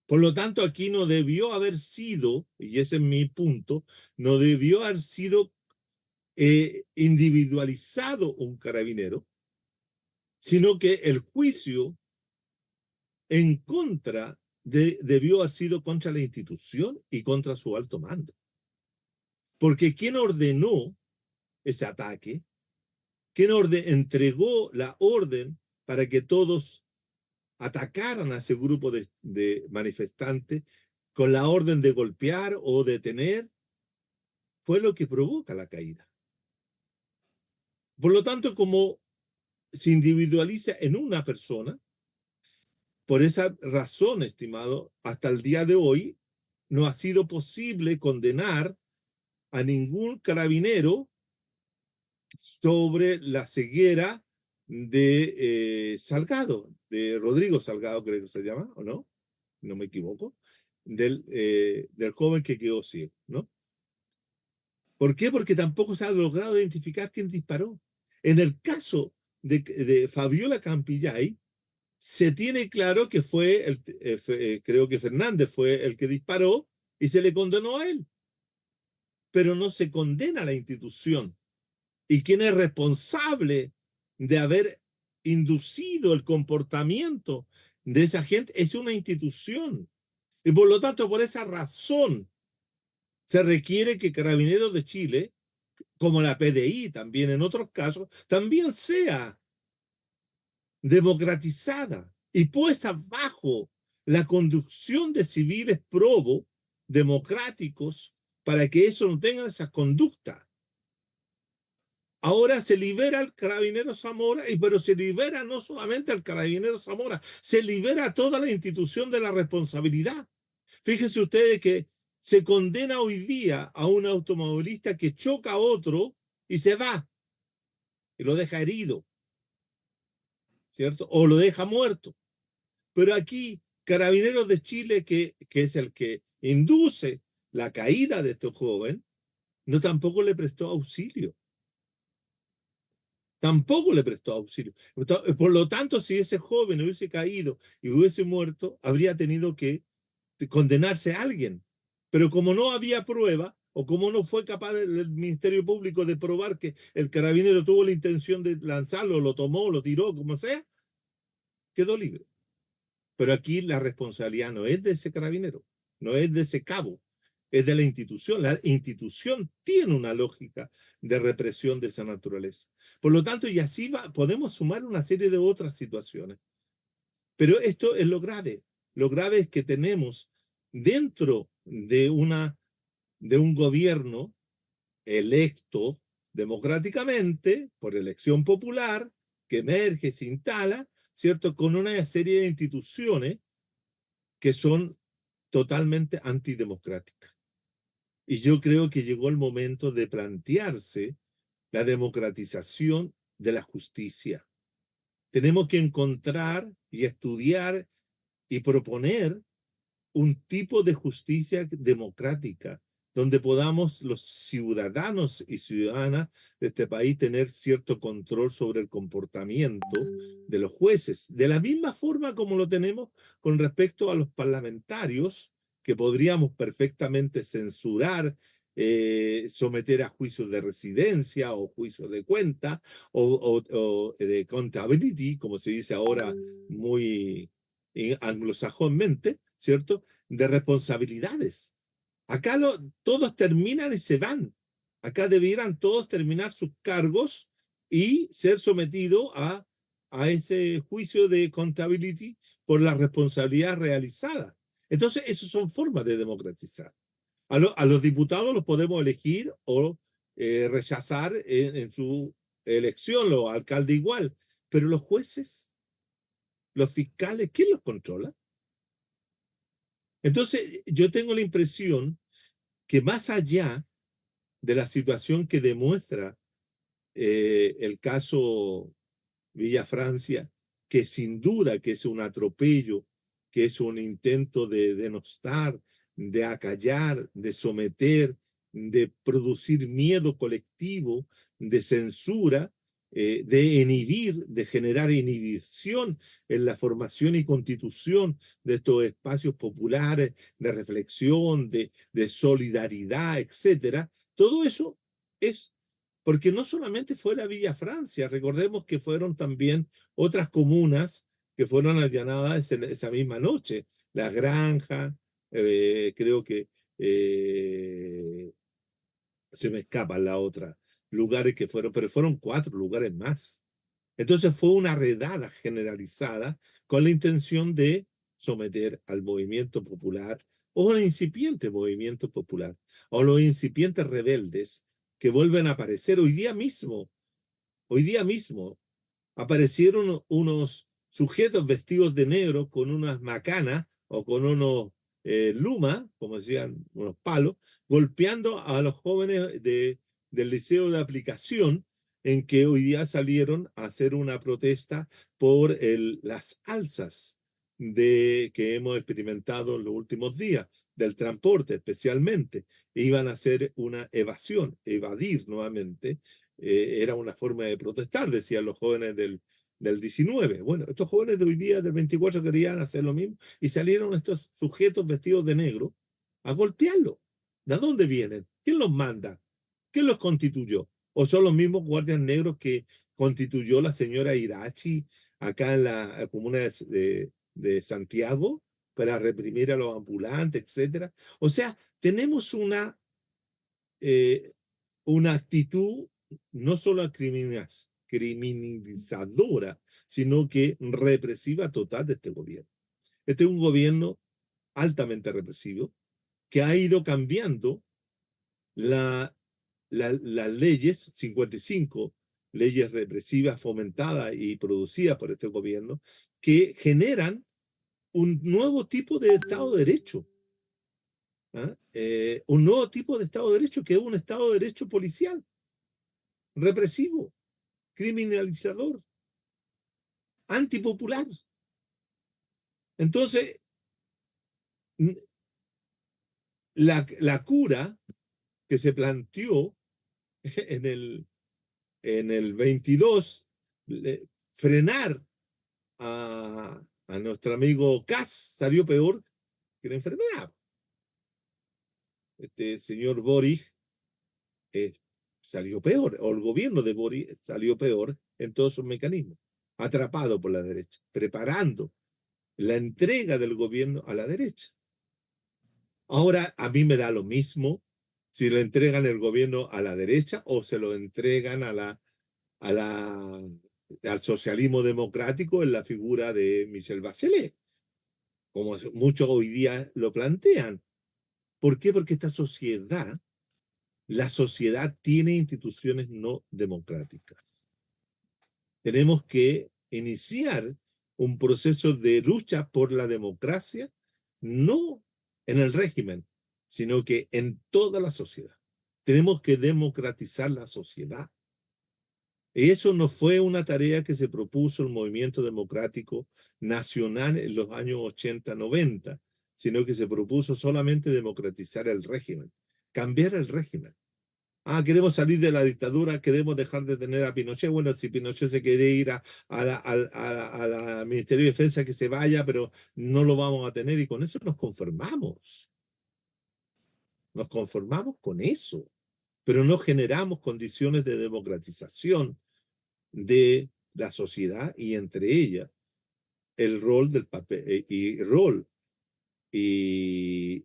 Por lo tanto, aquí no debió haber sido, y ese es mi punto, no debió haber sido individualizado un carabinero, sino que el juicio en contra debió haber sido contra la institución y contra su alto mando. Porque ¿quién ordenó ese ataque? ¿Quién entregó la orden para que todos atacaran a ese grupo de manifestantes con la orden de golpear o detener? Fue lo que provoca la caída. Por lo tanto, como se individualiza en una persona, por esa razón, estimado, hasta el día de hoy no ha sido posible condenar a ningún carabinero sobre la ceguera de Salgado, de Rodrigo Salgado, creo que se llama, ¿o no? No me equivoco, del joven que quedó ciego, ¿no? ¿Por qué? Porque tampoco se ha logrado identificar quién disparó. En el caso de Fabiola Campillay, se tiene claro que fue, creo que Fernández fue el que disparó y se le condenó a él. Pero no se condena a la institución. Y quien es responsable de haber inducido el comportamiento de esa gente es una institución. Y por lo tanto, por esa razón, se requiere que Carabineros de Chile, como la PDI también en otros casos, también sea democratizada y puesta bajo la conducción de civiles probos, democráticos, para que eso no tenga esa conducta. Ahora se libera al carabinero Zamora, pero se libera no solamente al carabinero Zamora, se libera a toda la institución de la responsabilidad. Fíjense ustedes que se condena hoy día a un automovilista que choca a otro y se va y lo deja herido, ¿cierto? O lo deja muerto. Pero aquí, Carabineros de Chile, que es el que induce la caída de este joven, no tampoco le prestó auxilio. Tampoco le prestó auxilio. Por lo tanto, si ese joven hubiese caído y hubiese muerto, habría tenido que condenarse a alguien. Pero como no había prueba, o como no fue capaz el Ministerio Público de probar que el carabinero tuvo la intención de lanzarlo, lo tomó, lo tiró, como sea, quedó libre. Pero aquí la responsabilidad no es de ese carabinero, no es de ese cabo, es de la institución. La institución tiene una lógica de represión de esa naturaleza. Por lo tanto, y así podemos sumar una serie de otras situaciones. Pero esto es lo grave. Lo grave es que tenemos dentro de un gobierno electo democráticamente, por elección popular, que emerge, se instala, ¿cierto? Con una serie de instituciones que son totalmente antidemocráticas. Y yo creo que llegó el momento de plantearse la democratización de la justicia. Tenemos que encontrar y estudiar y proponer un tipo de justicia democrática, donde podamos los ciudadanos y ciudadanas de este país tener cierto control sobre el comportamiento de los jueces, de la misma forma como lo tenemos con respecto a los parlamentarios, que podríamos perfectamente censurar, someter a juicios de residencia o juicios de cuenta o de accountability, como se dice ahora muy anglosajónmente, ¿cierto? De responsabilidades. Acá todos terminan y se van. Acá debieran todos terminar sus cargos y ser sometidos a ese juicio de accountability por la responsabilidad realizada. Entonces, esas son formas de democratizar. A los diputados los podemos elegir o rechazar en su elección, los alcaldes igual, pero los jueces, los fiscales, ¿quién los controla? Entonces, yo tengo la impresión que más allá de la situación que demuestra el caso Villa Francia, que sin duda que es un atropello, que es un intento de denostar, de acallar, de someter, de producir miedo colectivo, de censura, de inhibir, de generar inhibición en la formación y constitución de estos espacios populares de reflexión, de solidaridad, etcétera. Todo eso es porque no solamente fue la Villa Francia, recordemos que fueron también otras comunas que fueron allanadas esa misma noche, La Granja, creo que se me escapa la otra, lugares que fueron, pero fueron 4 lugares más. Entonces fue una redada generalizada con la intención de someter al movimiento popular o al incipiente movimiento popular o los incipientes rebeldes que vuelven a aparecer hoy día mismo. Hoy día mismo aparecieron unos sujetos vestidos de negro con unas macanas o con unos lumas, como decían, unos palos, golpeando a los jóvenes del liceo de aplicación, en que hoy día salieron a hacer una protesta por las alzas que hemos experimentado en los últimos días, del transporte especialmente. Iban a hacer una evasión, evadir nuevamente. Era una forma de protestar, decían los jóvenes del 19. Bueno, estos jóvenes de hoy día, del 24, querían hacer lo mismo y salieron estos sujetos vestidos de negro a golpearlo. ¿De dónde vienen? ¿Quién los manda? ¿Quién los constituyó? ¿O son los mismos guardias negros que constituyó la señora Irachi acá en la comuna de Santiago para reprimir a los ambulantes, etcétera? O sea, tenemos una actitud no solo criminalizadora, sino que represiva total de este gobierno. Este es un gobierno altamente represivo que ha ido cambiando las leyes, 55 leyes represivas fomentadas y producidas por este gobierno, que generan un nuevo tipo de Estado de Derecho. Un nuevo tipo de Estado de Derecho, que es un Estado de Derecho policial, represivo, criminalizador, antipopular. Entonces, la cura que se planteó en el 22, frenar a nuestro amigo Kass, salió peor que la enfermedad. Este señor Boric salió peor, o el gobierno de Boric salió peor en todos sus mecanismos, atrapado por la derecha, preparando la entrega del gobierno a la derecha. Ahora a mí me da lo mismo si le entregan el gobierno a la derecha o se lo entregan al socialismo democrático en la figura de Michelle Bachelet, como muchos hoy día lo plantean. ¿Por qué? Porque la sociedad tiene instituciones no democráticas. Tenemos que iniciar un proceso de lucha por la democracia, no en el régimen, sino que en toda la sociedad. Tenemos que democratizar la sociedad. Y eso no fue una tarea que se propuso el movimiento democrático nacional en los años 80, 90, sino que se propuso solamente democratizar el régimen, cambiar el régimen. Queremos salir de la dictadura, queremos dejar de tener a Pinochet. Bueno, si Pinochet se quiere ir al Ministerio de Defensa, que se vaya, pero no lo vamos a tener y con eso nos conformamos. Nos conformamos con eso, pero no generamos condiciones de democratización de la sociedad y entre ellas el rol del papel y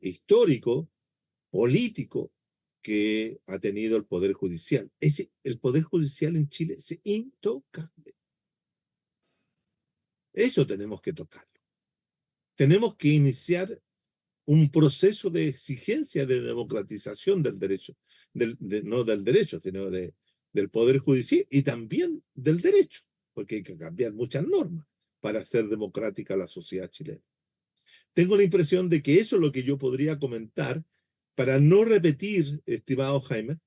histórico, político que ha tenido el Poder Judicial. El Poder Judicial en Chile es intocable. Eso tenemos que tocarlo. Tenemos que iniciar un proceso de exigencia de democratización del derecho, no del derecho, sino del Poder Judicial y también del derecho, porque hay que cambiar muchas normas para hacer democrática la sociedad chilena. Tengo la impresión de que eso es lo que yo podría comentar para no repetir, estimado Jaime,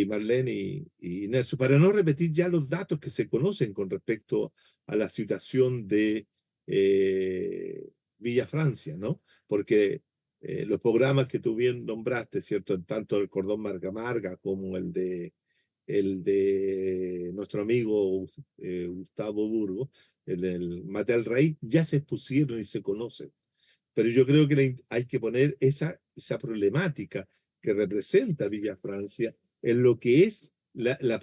Marlene y Nelson, para no repetir ya los datos que se conocen con respecto a la situación de Villa Francia, ¿no? Porque los programas que tú bien nombraste, ¿cierto? Tanto el Cordón Marga Marga como el de nuestro amigo Gustavo Burgo, el del Matel Rey, ya se expusieron y se conocen. Pero yo creo que hay que poner esa problemática que representa Villa Francia en lo que es la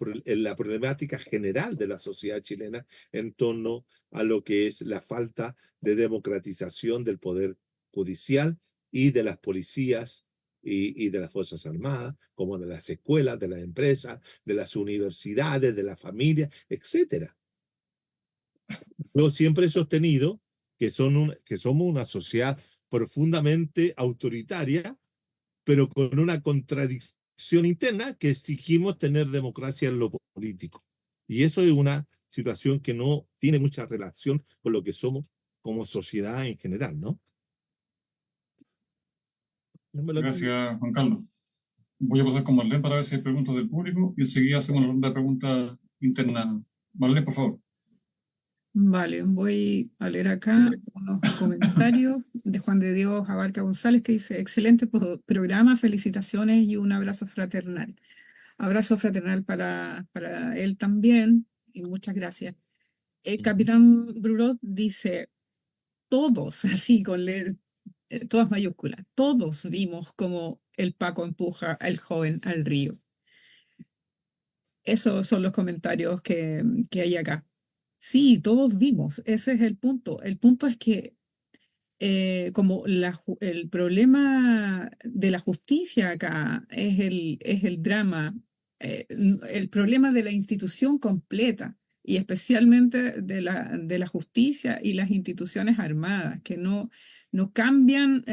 problemática general de la sociedad chilena en torno a lo que es la falta de democratización del poder judicial y de las policías y de las Fuerzas Armadas, como de las escuelas, de las empresas, de las universidades, de la familia, etc. Yo siempre he sostenido que somos una sociedad profundamente autoritaria, pero con una contradicción interna que exigimos tener democracia en lo político. Y eso es una situación que no tiene mucha relación con lo que somos como sociedad en general, ¿no? Gracias, Juan Carlos. Voy a pasar con Marlene para ver si hay preguntas del público y enseguida hacemos una ronda de preguntas internas. Marlene, por favor. Vale, voy a leer acá unos comentarios de Juan de Dios Abarca González que dice, excelente programa, felicitaciones y un abrazo fraternal. Abrazo fraternal para él también y muchas gracias. El capitán Brurot dice, todos, así con todas mayúsculas, todos vimos como el Paco empuja al joven al río. Esos son los comentarios que hay acá. Sí, todos vimos, ese es el punto. El punto es que como el problema de la justicia acá es el drama, el problema de la institución completa y especialmente de la justicia y las instituciones armadas, que no cambian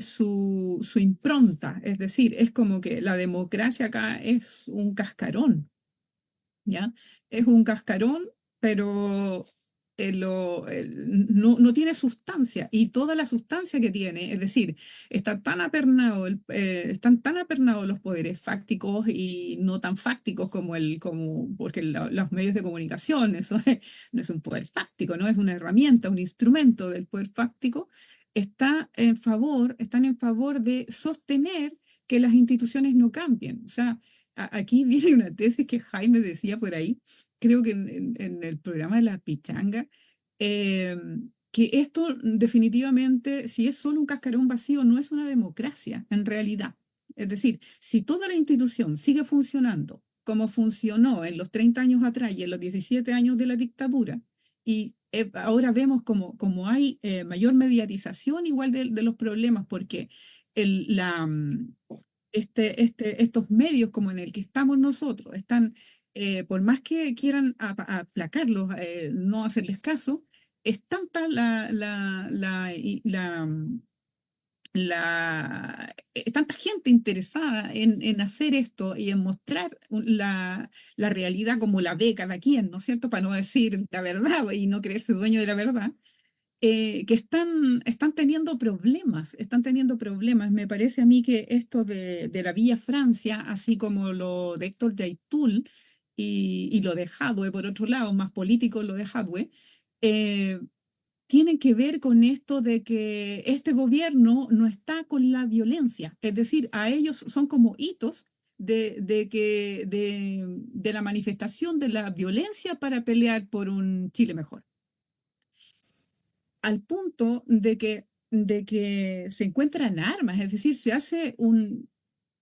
su impronta. Es decir, es como que la democracia acá es un cascarón, ¿ya? Es un cascarón, pero no tiene sustancia, y toda la sustancia que tiene, es decir, están tan apernados los poderes fácticos y no tan fácticos porque los medios de comunicación, eso no es un poder fáctico, no es una herramienta, un instrumento del poder fáctico, están en favor de sostener que las instituciones no cambien. O sea, aquí viene una tesis que Jaime decía por ahí, creo que en el programa de la pichanga, que esto definitivamente, si es solo un cascarón vacío, no es una democracia en realidad. Es decir, si toda la institución sigue funcionando como funcionó en los 30 años atrás y en los 17 años de la dictadura, y ahora vemos como hay mayor mediatización igual de los problemas, porque estos medios como en el que estamos nosotros, están, por más que quieran aplacarlos, no hacerles caso, es tanta tanta gente interesada en hacer esto y en mostrar la realidad como la ve cada quien, ¿no es cierto? Para no decir la verdad y no creerse dueño de la verdad, que están teniendo problemas, están teniendo problemas. Me parece a mí que esto de la Villa Francia, así como lo de Héctor Yaitul y lo de Jadwe, por otro lado, más político lo de Jadwe, eh, tienen que ver con esto de que este gobierno no está con la violencia. Es decir, a ellos son como hitos de la manifestación de la violencia para pelear por un Chile mejor. Al punto de que se encuentran armas, es decir, se hace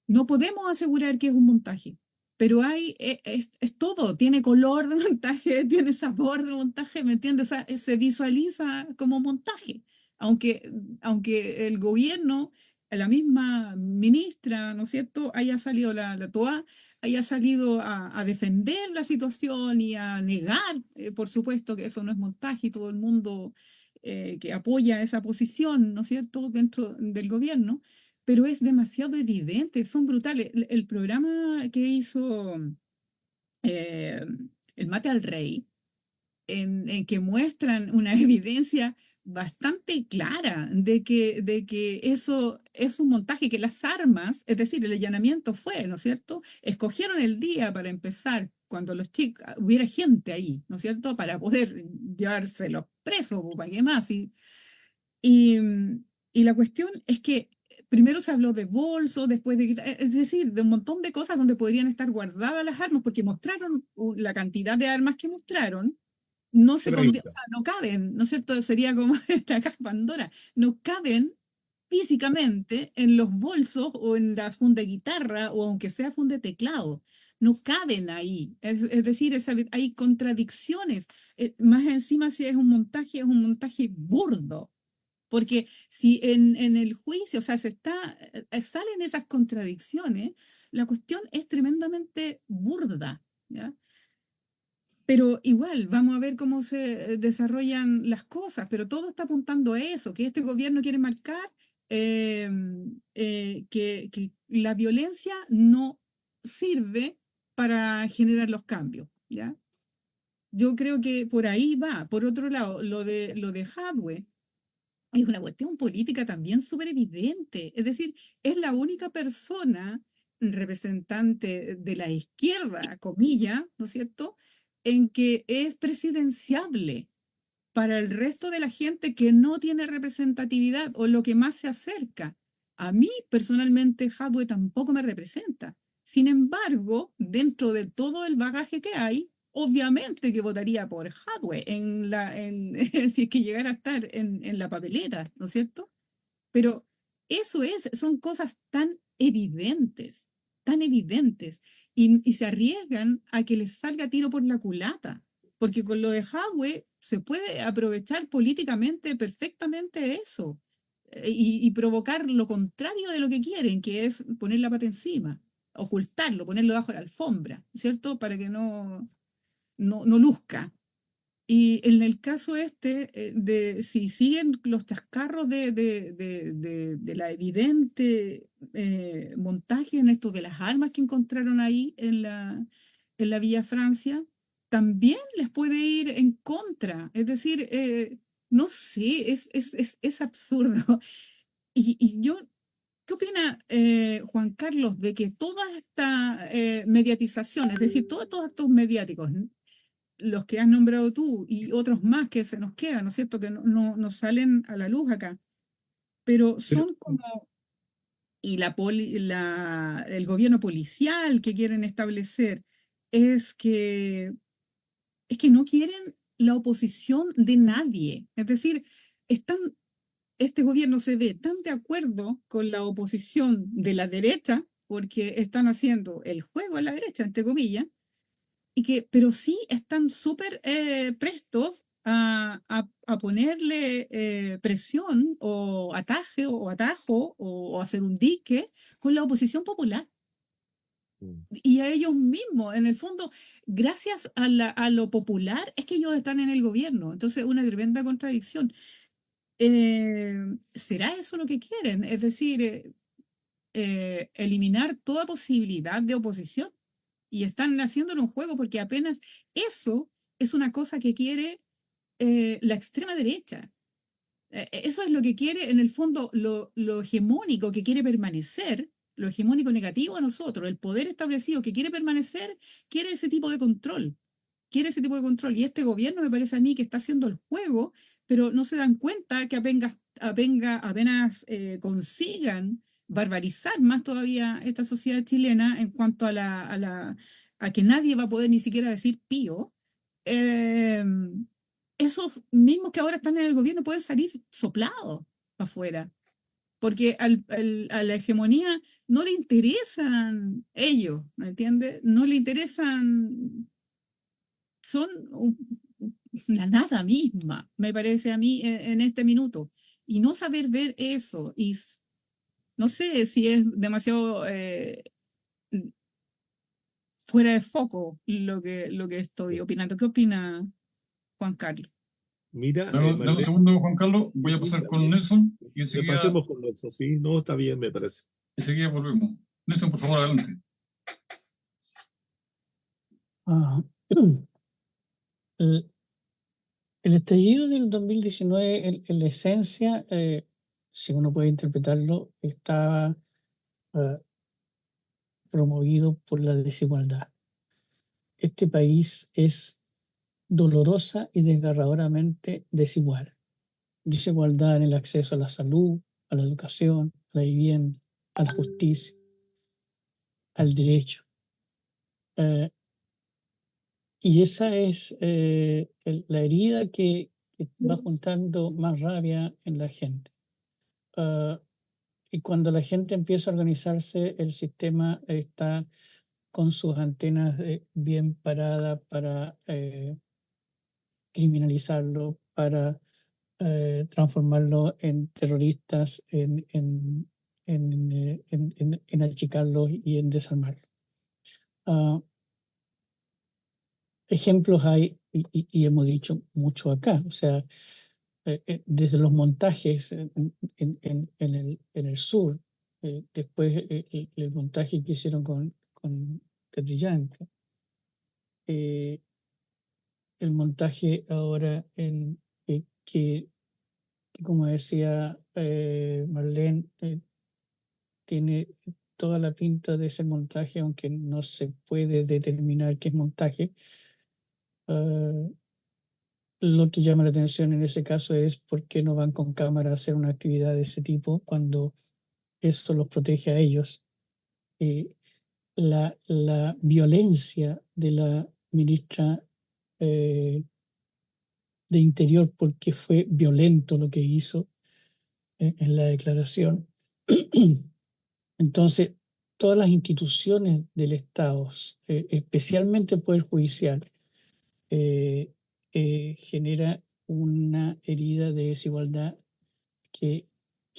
no podemos asegurar que es un montaje, pero es todo, tiene color de montaje, tiene sabor de montaje, ¿me entiendes? O sea, se visualiza como montaje, aunque el gobierno, la misma ministra, ¿no es cierto?, haya salido la TOA, haya salido a defender la situación y a negar, por supuesto, que eso no es montaje y todo el mundo que apoya esa posición, ¿no es cierto?, dentro del gobierno, pero es demasiado evidente, son brutales. El programa que hizo eh, el Mate al Rey, en que muestran una evidencia bastante clara de que eso es un montaje, que las armas, es decir, el allanamiento fue, ¿no es cierto? Escogieron el día para empezar, cuando los chicos, hubiera gente ahí, ¿no es cierto? Para poder llevárselos presos, ¿para qué más? Y, y la cuestión es que primero se habló de bolsos, después es decir, de un montón de cosas donde podrían estar guardadas las armas, porque mostraron la cantidad de armas que mostraron, no se o 30. sea, no caben, ¿no es cierto? Sería como la caja Pandora, no caben físicamente en los bolsos o en la funda de guitarra o aunque sea funda de teclado. No caben ahí. Es decir, hay contradicciones. Más encima, si es un montaje burdo. Porque si en el juicio, o sea, salen esas contradicciones, la cuestión es tremendamente burda, ¿ya? Pero igual, vamos a ver cómo se desarrollan las cosas, pero todo está apuntando a eso, que este gobierno quiere marcar eh, que la violencia no sirve para generar los cambios, ¿ya? Yo creo que por ahí va. Por otro lado, lo de Hadwe es una cuestión política también súper evidente. Es decir, es la única persona representante de la izquierda, comilla, ¿no es cierto?, en que es presidenciable para el resto de la gente que no tiene representatividad o lo que más se acerca. A mí, personalmente, Hadwe tampoco me representa. Sin embargo, dentro de todo el bagaje que hay, obviamente que votaría por Hadwe si es que llegara a estar en la papeleta, ¿no es cierto? Pero son cosas tan evidentes, y se arriesgan a que les salga tiro por la culata, porque con lo de Hadwe se puede aprovechar políticamente perfectamente eso, y provocar lo contrario de lo que quieren, que es poner la pata encima, ocultarlo, ponerlo bajo la alfombra, ¿cierto? Para que no luzca. Y en el caso de si siguen los chascarros de la evidente montaje en esto de las armas que encontraron ahí en la Villa Francia, también les puede ir en contra. Es decir, no sé, es absurdo. Y yo, ¿qué opina Juan Carlos de que toda esta mediatización, es decir, todos estos actos mediáticos, los que has nombrado tú y otros más que se nos quedan, ¿no es cierto?, que no salen a la luz acá, pero Pero, son como, y el gobierno policial que quieren establecer es que, es que no quieren la oposición de nadie. Es decir, este gobierno se ve tan de acuerdo con la oposición de la derecha, porque están haciendo el juego a la derecha, entre comillas, pero sí están súper prestos a ponerle presión o atajo o hacer un dique con la oposición popular y a ellos mismos. En el fondo, gracias a lo popular es que ellos están en el gobierno. Entonces, una tremenda contradicción. ¿Será eso lo que quieren? Es decir, eliminar toda posibilidad de oposición. Y están haciéndolo un juego porque apenas eso es una cosa que quiere la extrema derecha. Eso es lo que quiere, en el fondo, lo hegemónico que quiere permanecer, lo hegemónico negativo a nosotros, el poder establecido que quiere permanecer, quiere ese tipo de control. Quiere ese tipo de control. Y este gobierno me parece a mí que está haciendo el juego, pero no se dan cuenta que apenas consigan barbarizar más todavía esta sociedad chilena en cuanto a que nadie va a poder ni siquiera decir pío. Esos mismos que ahora están en el gobierno pueden salir soplados para afuera, porque a la hegemonía no le interesan ellos, ¿me entiendes? No le interesan, son la nada misma, me parece a mí en este minuto. Y no saber ver eso, y no sé si es demasiado fuera de foco lo que estoy opinando. ¿Qué opina Juan Carlos? Mira, Dame un Marlene, segundo, Juan Carlos. Voy a pasar con Nelson y pasemos con Nelson, sí, no, está bien, me parece. enseguida volvemos. Nelson, por favor, adelante. El, el estallido del 2019, en la esencia, si uno puede interpretarlo, está promovido por la desigualdad. Este país es dolorosa y desgarradoramente desigual. Desigualdad en el acceso a la salud, a la educación, a la vivienda, a la justicia, al derecho. Y esa es la herida que va juntando más rabia en la gente. Y cuando la gente empieza a organizarse, el sistema está con sus antenas bien paradas para criminalizarlo, para transformarlo en terroristas, en achicarlos y en desarmarlos. Ejemplos hay, y hemos dicho mucho acá, o sea, desde los montajes en el sur, después el montaje que hicieron con Catrillanca, el montaje ahora que como decía Marlene, tiene toda la pinta de ese montaje, aunque no se puede determinar qué es montaje. Lo que llama la atención en ese caso es por qué no van con cámara a hacer una actividad de ese tipo cuando eso los protege a ellos. La violencia de la ministra de Interior, porque fue violento lo que hizo en la declaración. Entonces, todas las instituciones del Estado, especialmente el Poder Judicial, genera una herida de desigualdad que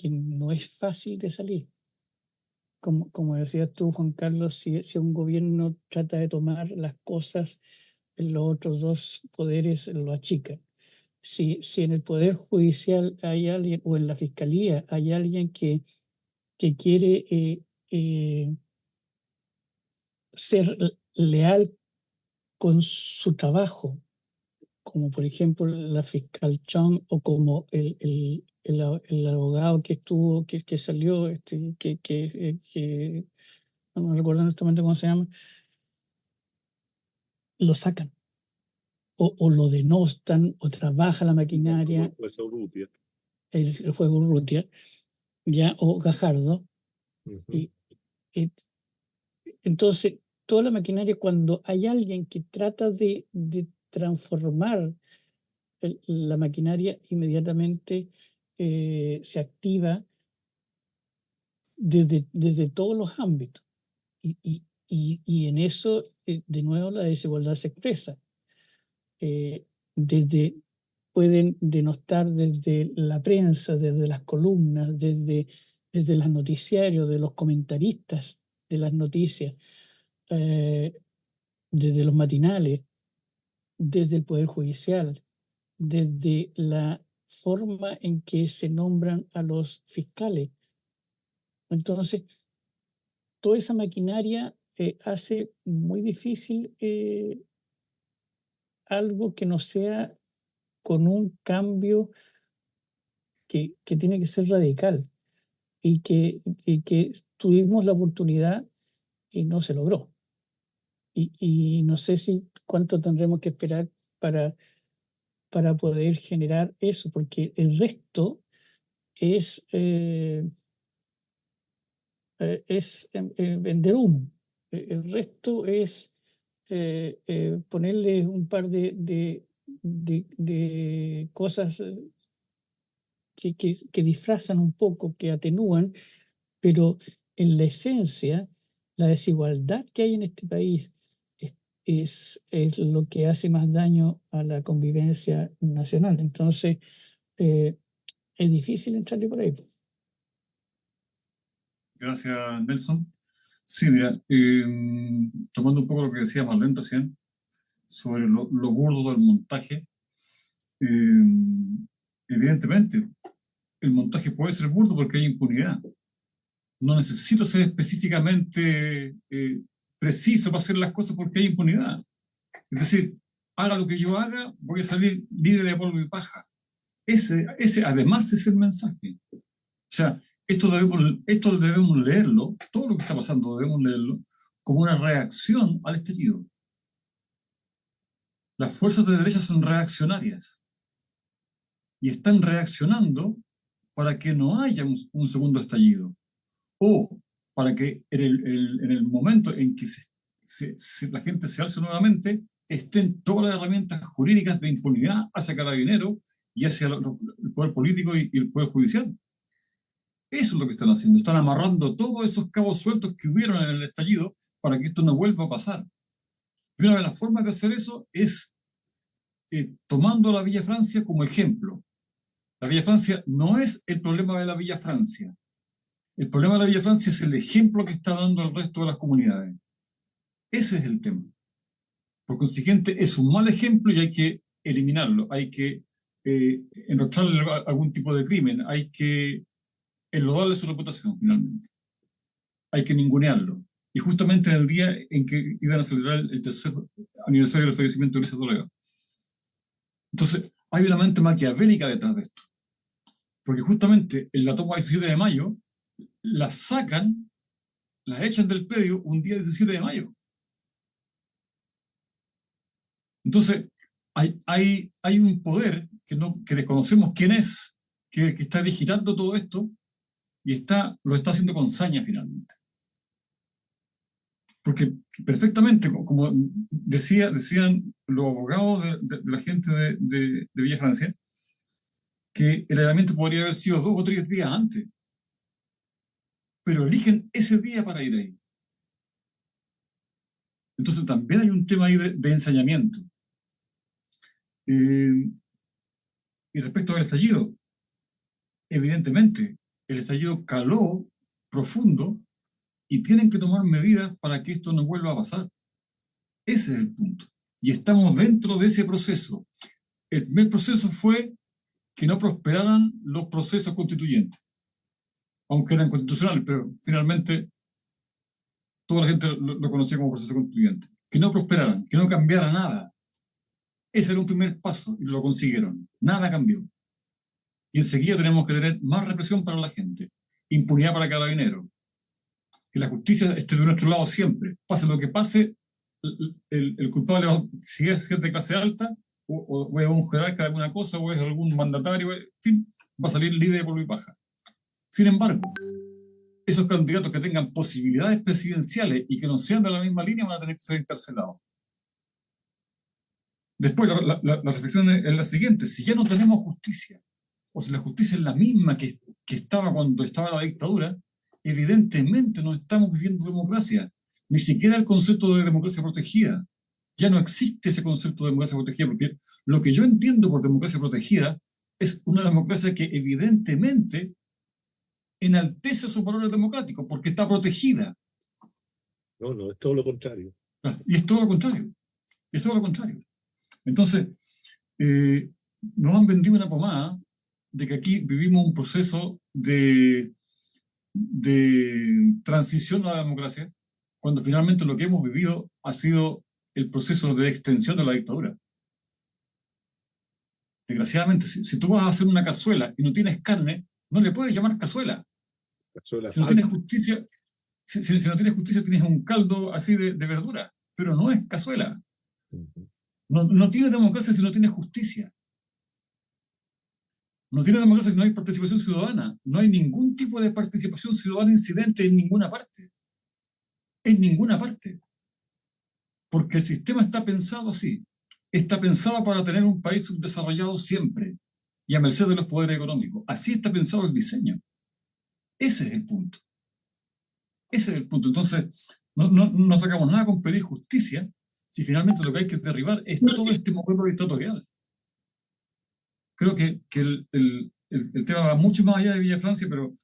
no es fácil de salir. Como decías tú, Juan Carlos, si un gobierno trata de tomar las cosas, los otros dos poderes lo achican. Si en el Poder Judicial hay alguien, o en la Fiscalía hay alguien que quiere ser leal con su trabajo, como por ejemplo la fiscal Chong o como el abogado que salió, que no me recuerdo en este momento cómo se llama, lo sacan o lo denostan o trabaja la maquinaria, el fuego Urrutia, ya, o Gajardo. Y entonces, toda la maquinaria, cuando hay alguien que trata de transformar la maquinaria, inmediatamente se activa desde todos los ámbitos. Y en eso, de nuevo, la desigualdad se expresa. Desde pueden denostar desde la prensa, desde las columnas, desde los noticiarios, de los comentaristas de las noticias, desde los matinales, desde el Poder Judicial, desde la forma en que se nombran a los fiscales. Entonces, toda esa maquinaria hace muy difícil algo que no sea con un cambio que tiene que ser radical y que tuvimos la oportunidad y no se logró. Y no sé cuánto tendremos que esperar para poder generar eso, porque el resto es vender humo. El resto es ponerle un par de cosas que disfrazan un poco, que atenúan, pero en la esencia, la desigualdad que hay en este país es lo que hace más daño a la convivencia nacional. Entonces, es difícil entrarle por ahí. Gracias, Nelson. Sí, mira, tomando un poco lo que decía Marlene recién sobre lo burdo del montaje, evidentemente, el montaje puede ser burdo porque hay impunidad. No necesito ser específicamente preciso para hacer las cosas porque hay impunidad. Es decir, haga lo que yo haga, voy a salir libre de polvo y paja. Ese además es el mensaje. O sea, esto debemos leerlo, todo lo que está pasando debemos leerlo como una reacción al estallido. Las fuerzas de derecha son reaccionarias y están reaccionando para que no haya un segundo estallido, o para que en el momento en que la gente se alce nuevamente, estén todas las herramientas jurídicas de impunidad hacia Carabineros y hacia el poder político y el poder judicial. Eso es lo que están haciendo, están amarrando todos esos cabos sueltos que hubieron en el estallido para que esto no vuelva a pasar. Y una de las formas de hacer eso es tomando la Villa Francia como ejemplo. La Villa Francia no es el problema de la Villa Francia. El problema de la Villa Francia es el ejemplo que está dando al resto de las comunidades. Ese es el tema. Por consiguiente, es un mal ejemplo y hay que eliminarlo. Hay que enrostrarle algún tipo de crimen. Hay que enlodarle su reputación, finalmente. Hay que ningunearlo. Y justamente en el día en que iban a celebrar el tercer aniversario del fallecimiento de Ulises Toledo. Entonces, hay una mente maquiavélica detrás de esto. Porque justamente en la toma del 17 de mayo, las sacan, las echan del predio un día 17 de mayo. Entonces, hay un poder que desconocemos quién es, que está digitando todo esto y lo está haciendo con saña finalmente. Porque perfectamente, como decían los abogados de la gente de Villa Francia, que el allanamiento podría haber sido 2 o 3 días antes, pero eligen ese día para ir ahí. Entonces también hay un tema ahí de ensañamiento. Y respecto al estallido, evidentemente, el estallido caló profundo y tienen que tomar medidas para que esto no vuelva a pasar. Ese es el punto. Y estamos dentro de ese proceso. El primer proceso fue que no prosperaran los procesos constituyentes, aunque eran constitucionales, pero finalmente toda la gente lo conocía como proceso constituyente. Que no prosperaran, que no cambiara nada. Ese era un primer paso y lo consiguieron. Nada cambió. Y enseguida tenemos que tener más represión para la gente, impunidad para Carabineros, que la justicia esté de nuestro lado siempre. Pase lo que pase, el culpable, si es de clase alta, o es un jerarca de alguna cosa, o es algún mandatario, en fin, va a salir libre de polvo y paja. Sin embargo, esos candidatos que tengan posibilidades presidenciales y que no sean de la misma línea van a tener que ser encarcelados. Después, la reflexión es la siguiente: si ya no tenemos justicia, o si la justicia es la misma que estaba cuando estaba la dictadura, evidentemente no estamos viviendo democracia, ni siquiera el concepto de democracia protegida. Ya no existe ese concepto de democracia protegida, porque lo que yo entiendo por democracia protegida es una democracia que evidentemente enaltece sus valores democráticos, porque está protegida. No, no, es todo lo contrario. Y es todo lo contrario. Es todo lo contrario. Entonces, nos han vendido una pomada de que aquí vivimos un proceso de transición a la democracia, cuando finalmente lo que hemos vivido ha sido el proceso de extensión de la dictadura. Desgraciadamente, si tú vas a hacer una cazuela y no tienes carne, no le puedes llamar cazuela. Cazuela Si no tienes justicia, si no tienes justicia, tienes un caldo así de verdura, pero no es cazuela. No tienes democracia si no tienes justicia. No tienes democracia si no hay participación ciudadana. No hay ningún tipo de participación ciudadana incidente en ninguna parte. En ninguna parte. Porque el sistema está pensado así. Está pensado para tener un país subdesarrollado siempre y a merced de los poderes económicos. Así está pensado el diseño. Ese es el punto. Ese es el punto. Entonces, no sacamos nada con pedir justicia si finalmente lo que hay que derribar es todo este modelo dictatorial. Creo que el tema va mucho más allá de Villa Francia, pero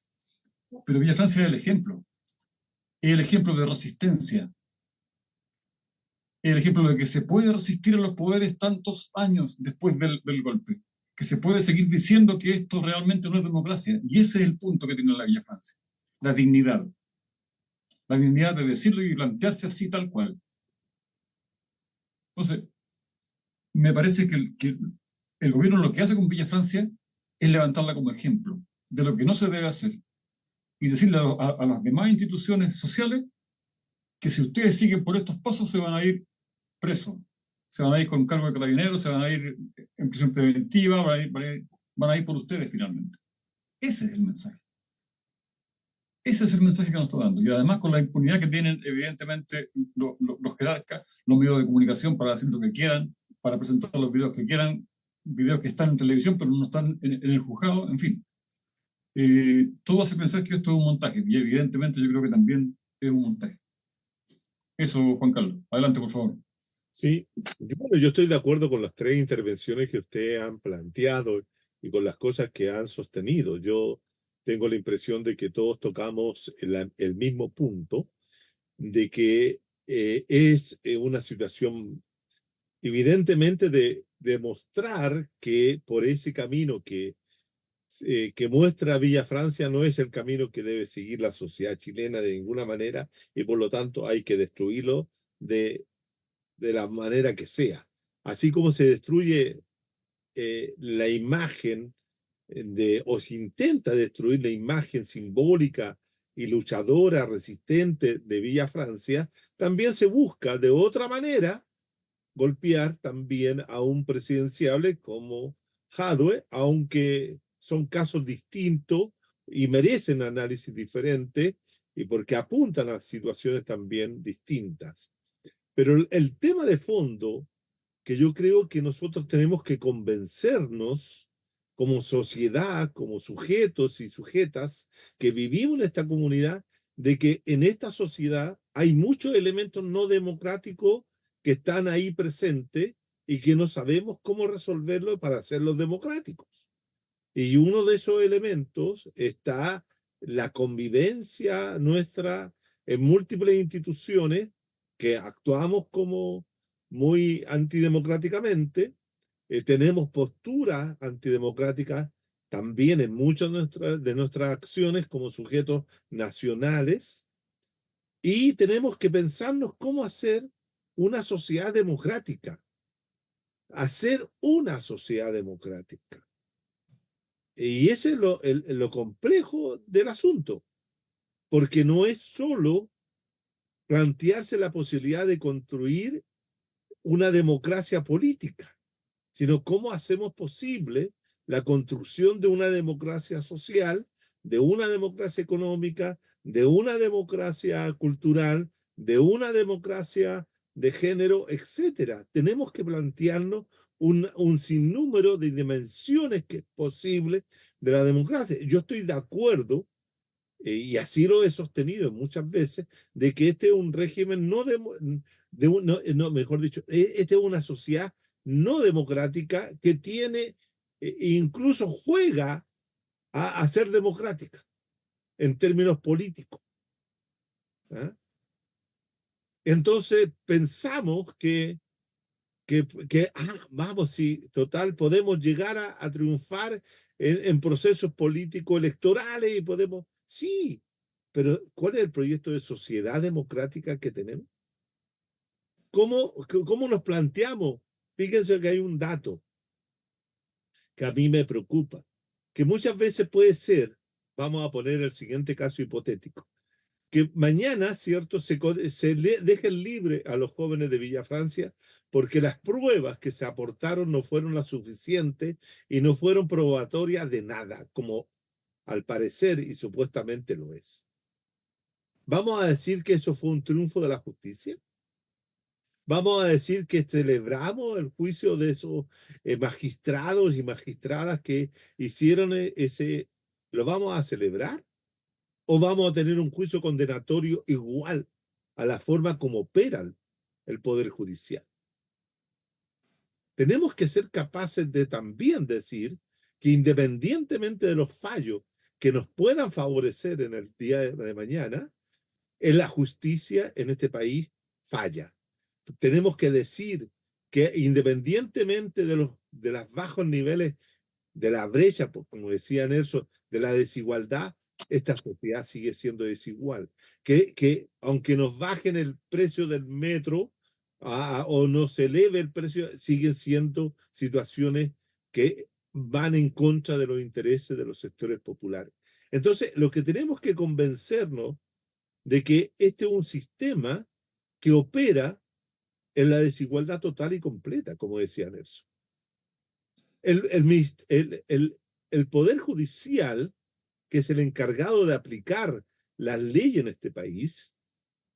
Villa Francia es el ejemplo. Es el ejemplo de resistencia. Es el ejemplo de que se puede resistir a los poderes tantos años después del golpe. Que se puede seguir diciendo que esto realmente no es democracia. Y ese es el punto que tiene la Villa Francia. La dignidad. La dignidad de decirlo y plantearse así tal cual. Entonces, me parece que el gobierno lo que hace con Villa Francia es levantarla como ejemplo de lo que no se debe hacer y decirle a las demás instituciones sociales que si ustedes siguen por estos pasos se van a ir presos, se van a ir con cargo de carabineros, se van a ir en prisión preventiva, van a ir por ustedes finalmente. Ese es el mensaje. Ese es el mensaje que nos está dando. Y además con la impunidad que tienen evidentemente los jerarcas, los medios de comunicación para hacer lo que quieran, para presentar los videos que quieran, videos que están en televisión pero no están en el juzgado, en fin. Todo hace pensar que esto es un montaje, y evidentemente yo creo que también es un montaje. Eso, Juan Carlos. Adelante, por favor. Sí, bueno, yo estoy de acuerdo con las tres intervenciones que ustedes han planteado y con las cosas que han sostenido. Yo tengo la impresión de que todos tocamos el mismo punto, de que es una situación evidentemente de demostrar que por ese camino que muestra Villa Francia no es el camino que debe seguir la sociedad chilena de ninguna manera y por lo tanto hay que destruirlo de la manera que sea. Así como se destruye la imagen o se intenta destruir la imagen simbólica y luchadora, resistente de Villa Francia, también se busca de otra manera golpear también a un presidenciable como Jadwe, aunque son casos distintos y merecen análisis diferentes y porque apuntan a situaciones también distintas. Pero el tema de fondo que yo creo que nosotros tenemos que convencernos como sociedad, como sujetos y sujetas que vivimos en esta comunidad, de que en esta sociedad hay muchos elementos no democráticos que están ahí presentes y que no sabemos cómo resolverlo para hacerlos democráticos. Y uno de esos elementos está la convivencia nuestra en múltiples instituciones que actuamos como muy antidemocráticamente, tenemos posturas antidemocráticas también en muchas de nuestras acciones como sujetos nacionales y tenemos que pensarnos cómo hacer una sociedad democrática, hacer una sociedad democrática. Y ese es lo complejo del asunto, porque no es solo plantearse la posibilidad de construir una democracia política, sino cómo hacemos posible la construcción de una democracia social, de una democracia económica, de una democracia cultural, de una democracia de género, etcétera. Tenemos que plantearnos un sinnúmero de dimensiones que es posible de la democracia. Yo estoy de acuerdo y así lo he sostenido muchas veces, de que este es un régimen mejor dicho, esta es una sociedad no democrática que tiene, incluso juega a ser democrática en términos políticos. ¿Ah? Entonces pensamos vamos, sí, total, podemos llegar a triunfar en procesos políticos electorales y podemos, sí, pero ¿cuál es el proyecto de sociedad democrática que tenemos? ¿Cómo nos planteamos? Fíjense que hay un dato que a mí me preocupa, que muchas veces puede ser, vamos a poner el siguiente caso hipotético, que mañana, ¿cierto?, dejen libre a los jóvenes de Villa Francia porque las pruebas que se aportaron no fueron las suficientes y no fueron probatorias de nada, como al parecer y supuestamente lo es. ¿Vamos a decir que eso fue un triunfo de la justicia? ¿Vamos a decir que celebramos el juicio de esos magistrados y magistradas que hicieron ¿lo vamos a celebrar? ¿O vamos a tener un juicio condenatorio igual a la forma como opera el Poder Judicial? Tenemos que ser capaces de también decir que independientemente de los fallos que nos puedan favorecer en el día de mañana, la justicia en este país falla. Tenemos que decir que independientemente de los bajos niveles de la brecha, como decía Nelson, de la desigualdad, esta sociedad sigue siendo desigual. Que aunque nos bajen el precio del metro o nos eleve el precio, siguen siendo situaciones que van en contra de los intereses de los sectores populares. Entonces, lo que tenemos que convencernos de que este es un sistema que opera en la desigualdad total y completa, como decía Nelson. El Poder Judicial, que es el encargado de aplicar la ley en este país,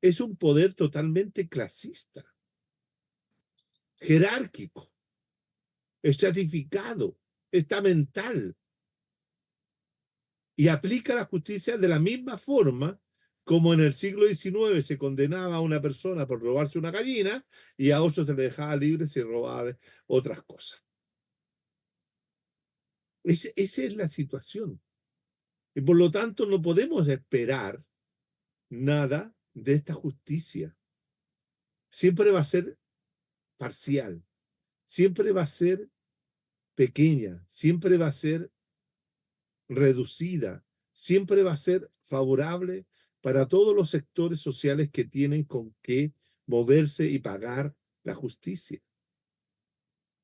es un poder totalmente clasista, jerárquico, estratificado, estamental, y aplica la justicia de la misma forma como en el siglo XIX se condenaba a una persona por robarse una gallina y a otros se le dejaba libre si robaba otras cosas. Esa es la situación. Y por lo tanto no podemos esperar nada de esta justicia. Siempre va a ser parcial, siempre va a ser pequeña, siempre va a ser reducida, siempre va a ser favorable para todos los sectores sociales que tienen con qué moverse y pagar la justicia.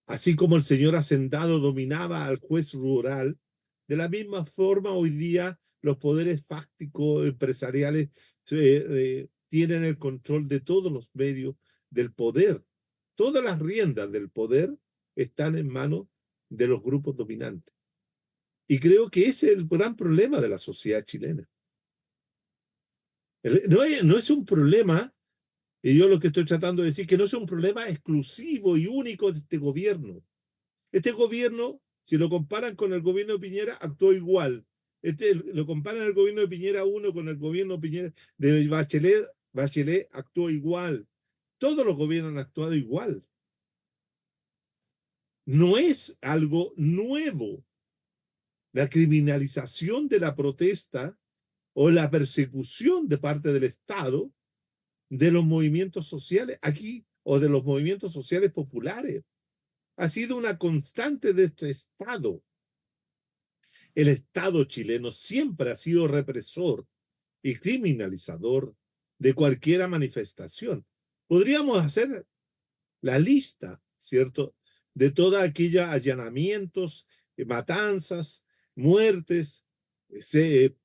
Así como el señor hacendado dominaba al juez rural, de la misma forma hoy día los poderes fácticos empresariales tienen el control de todos los medios del poder. Todas las riendas del poder están en manos de los grupos dominantes. Y creo que ese es el gran problema de la sociedad chilena. No es un problema, y yo lo que estoy tratando de decir, que no es un problema exclusivo y único de este gobierno. Este gobierno, si lo comparan con el gobierno de Piñera, actuó igual. Lo comparan el gobierno de Piñera 1 con el gobierno de Bachelet actuó igual. Todos los gobiernos han actuado igual. No es algo nuevo. La criminalización de la protesta o la persecución de parte del Estado de los movimientos sociales aquí o de los movimientos sociales populares ha sido una constante de este Estado. El Estado chileno siempre ha sido represor y criminalizador de cualquier manifestación. Podríamos hacer la lista, ¿cierto?, de todos aquellos allanamientos, matanzas, muertes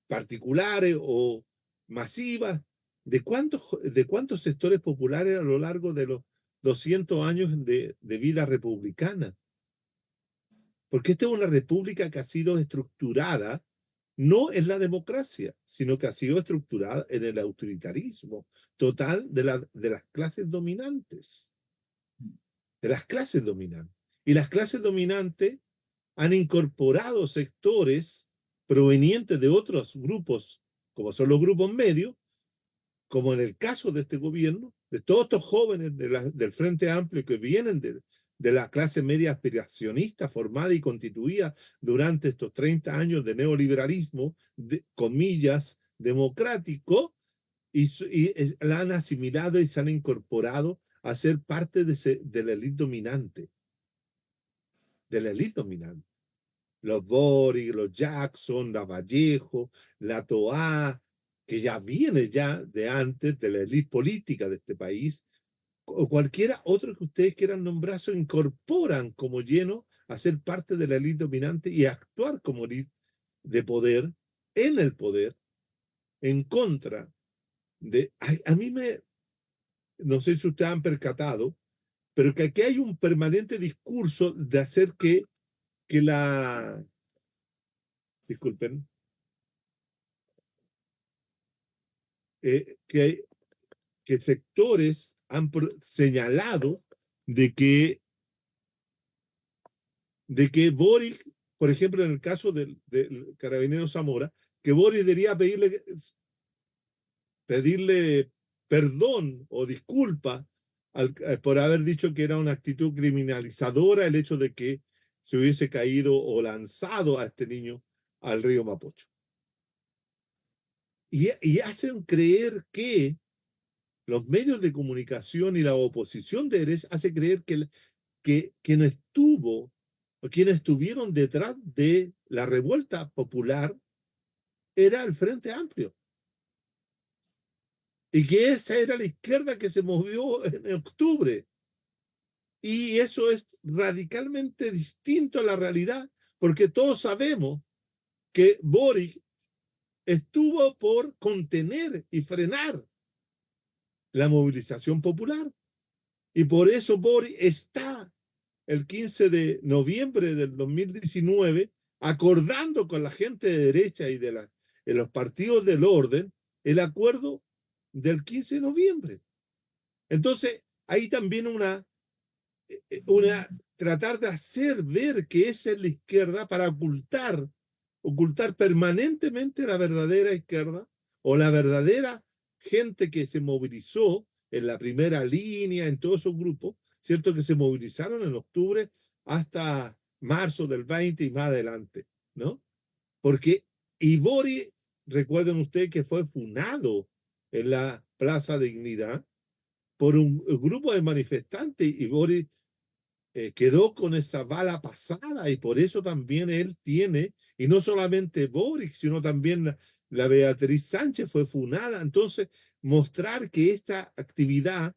particulares o masivas, de cuántos sectores populares a lo largo de los 200 años de vida republicana. Porque esta es una república que ha sido estructurada no en la democracia, sino que ha sido estructurada en el autoritarismo total de las clases dominantes. De las clases dominantes. Y las clases dominantes han incorporado sectores provenientes de otros grupos como son los grupos medios, como en el caso de este gobierno, de todos estos jóvenes del Frente Amplio que vienen de la clase media aspiracionista formada y constituida durante estos 30 años de neoliberalismo, de comillas, democrático, y la han asimilado y se han incorporado a ser parte de la élite dominante. De la élite dominante. Los Boric, los Jackson, la Vallejo, la Toá, que ya viene ya de antes de la élite política de este país, o cualquiera otro que ustedes quieran nombrar, se incorporan como lleno a ser parte de la élite dominante y a actuar como élite de poder, en el poder, en contra de... A mí no sé si ustedes han percatado, pero que aquí hay un permanente discurso de hacer que disculpen, que sectores han señalado de que Boric, por ejemplo, en el caso del carabinero Zamora, que Boric debería pedirle perdón o disculpa por haber dicho que era una actitud criminalizadora el hecho de que se hubiese caído o lanzado a este niño al río Mapocho. Y hacen creer que los medios de comunicación y la oposición de derecha hace creer que quien estuvo o quienes estuvieron detrás de la revuelta popular era el Frente Amplio. Y que esa era la izquierda que se movió en octubre. Y eso es radicalmente distinto a la realidad, porque todos sabemos que Boric estuvo por contener y frenar la movilización popular. Y por eso Boric está el 15 de noviembre del 2019 acordando con la gente de derecha y de los partidos del orden el acuerdo del 15 de noviembre. Entonces, ahí también tratar de hacer ver que esa es la izquierda para ocultar permanentemente la verdadera izquierda o la verdadera gente que se movilizó en la primera línea, en todos esos grupos, ¿cierto? Que se movilizaron en octubre hasta marzo del 20 y más adelante, ¿no? Porque Boric, recuerden ustedes que fue funado en la Plaza Dignidad por un grupo de manifestantes y Boric quedó con esa bala pasada y por eso también él tiene, y no solamente Boric, sino también la Beatriz Sánchez fue funada. Entonces, mostrar que esta actividad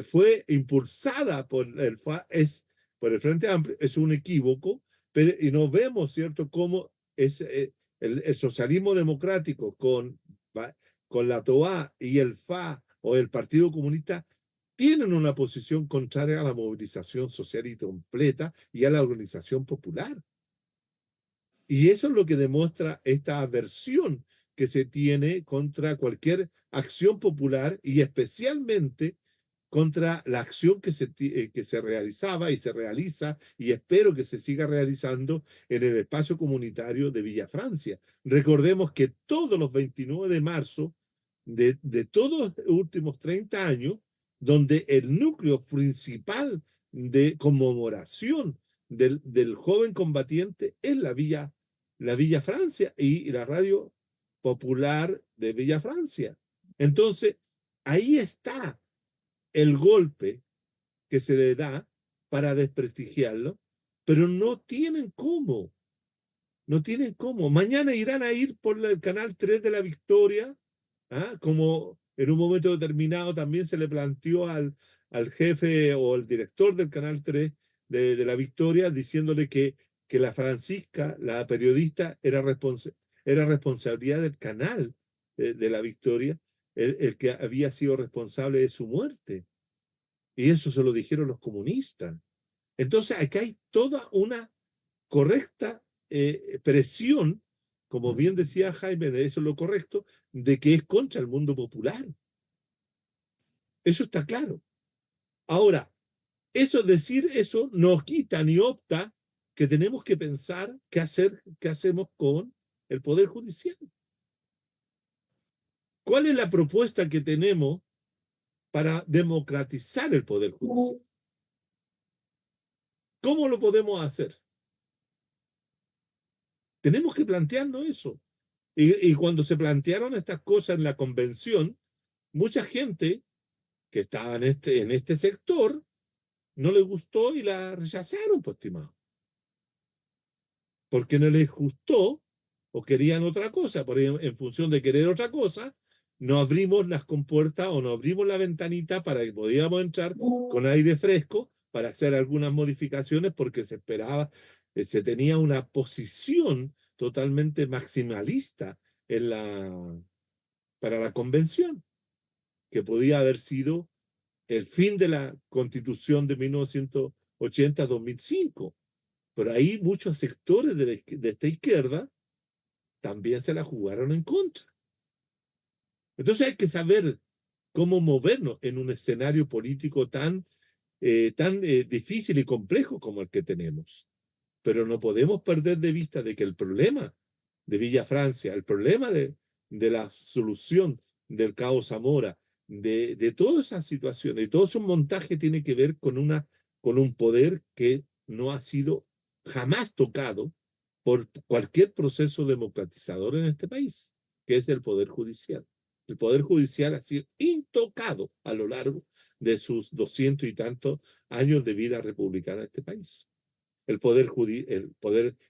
fue impulsada por el Frente Amplio es un equívoco, y no vemos, ¿cierto?, cómo es el socialismo democrático con la TOA y el FA o el Partido Comunista tienen una posición contraria a la movilización social y completa y a la organización popular. Y eso es lo que demuestra esta aversión que se tiene contra cualquier acción popular y especialmente contra la acción que se realizaba y se realiza y espero que se siga realizando en el espacio comunitario de Villa Francia. Recordemos que todos los 29 de marzo de todos los últimos 30 años, donde el núcleo principal de conmemoración del joven combatiente es la Villa Francia y la radio popular de Villa Francia. Entonces, ahí está el golpe que se le da para desprestigiarlo, pero no tienen cómo. No tienen cómo. Mañana irán a ir por el canal 3 de la Victoria, como en un momento determinado también se le planteó al jefe o al director del canal 3 de la Victoria, diciéndole que la Francisca, la periodista, era responsabilidad del canal de la Victoria, el que había sido responsable de su muerte. Y eso se lo dijeron los comunistas. Entonces, acá hay toda una correcta presión, como bien decía Jaime, de eso es lo correcto, de que es contra el mundo popular. Eso está claro. Ahora, decir eso nos quita ni opta que tenemos que pensar qué hacemos con el Poder Judicial. ¿Cuál es la propuesta que tenemos para democratizar el Poder Judicial? ¿Cómo lo podemos hacer? Tenemos que plantearnos eso. Y cuando se plantearon estas cosas en la convención, mucha gente que estaba en este sector no le gustó y la rechazaron, pues, estimado. Porque no les gustó o querían otra cosa. Por ejemplo, en función de querer otra cosa, no abrimos las compuertas o no abrimos la ventanita para que podíamos entrar con aire fresco para hacer algunas modificaciones porque se esperaba, se tenía una posición totalmente maximalista para la convención, que podía haber sido el fin de la constitución de 1980-2005. Pero ahí muchos sectores de esta izquierda también se la jugaron en contra. Entonces hay que saber cómo movernos en un escenario político tan difícil y complejo como el que tenemos. Pero no podemos perder de vista de que el problema de Villa Francia, el problema de la solución del caos Zamora, de todas esas situaciones, de todo ese montaje tiene que ver con un poder que no ha sido jamás tocado por cualquier proceso democratizador en este país, que es el Poder Judicial. El Poder Judicial ha sido intocado a lo largo de sus 200 y tantos años de vida republicana en este país. El poder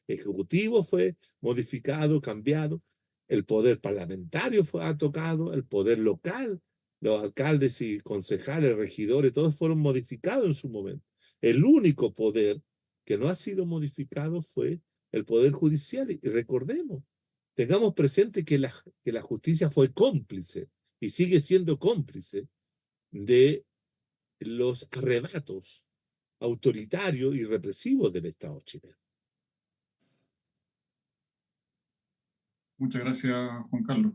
ejecutivo fue modificado, cambiado, el poder parlamentario fue tocado, el poder local, los alcaldes y concejales, regidores, todos fueron modificados en su momento. El único poder que no ha sido modificado fue el Poder Judicial. Y recordemos, tengamos presente que la justicia fue cómplice y sigue siendo cómplice de los arrebatos autoritarios y represivos del Estado chileno. Muchas gracias, Juan Carlos.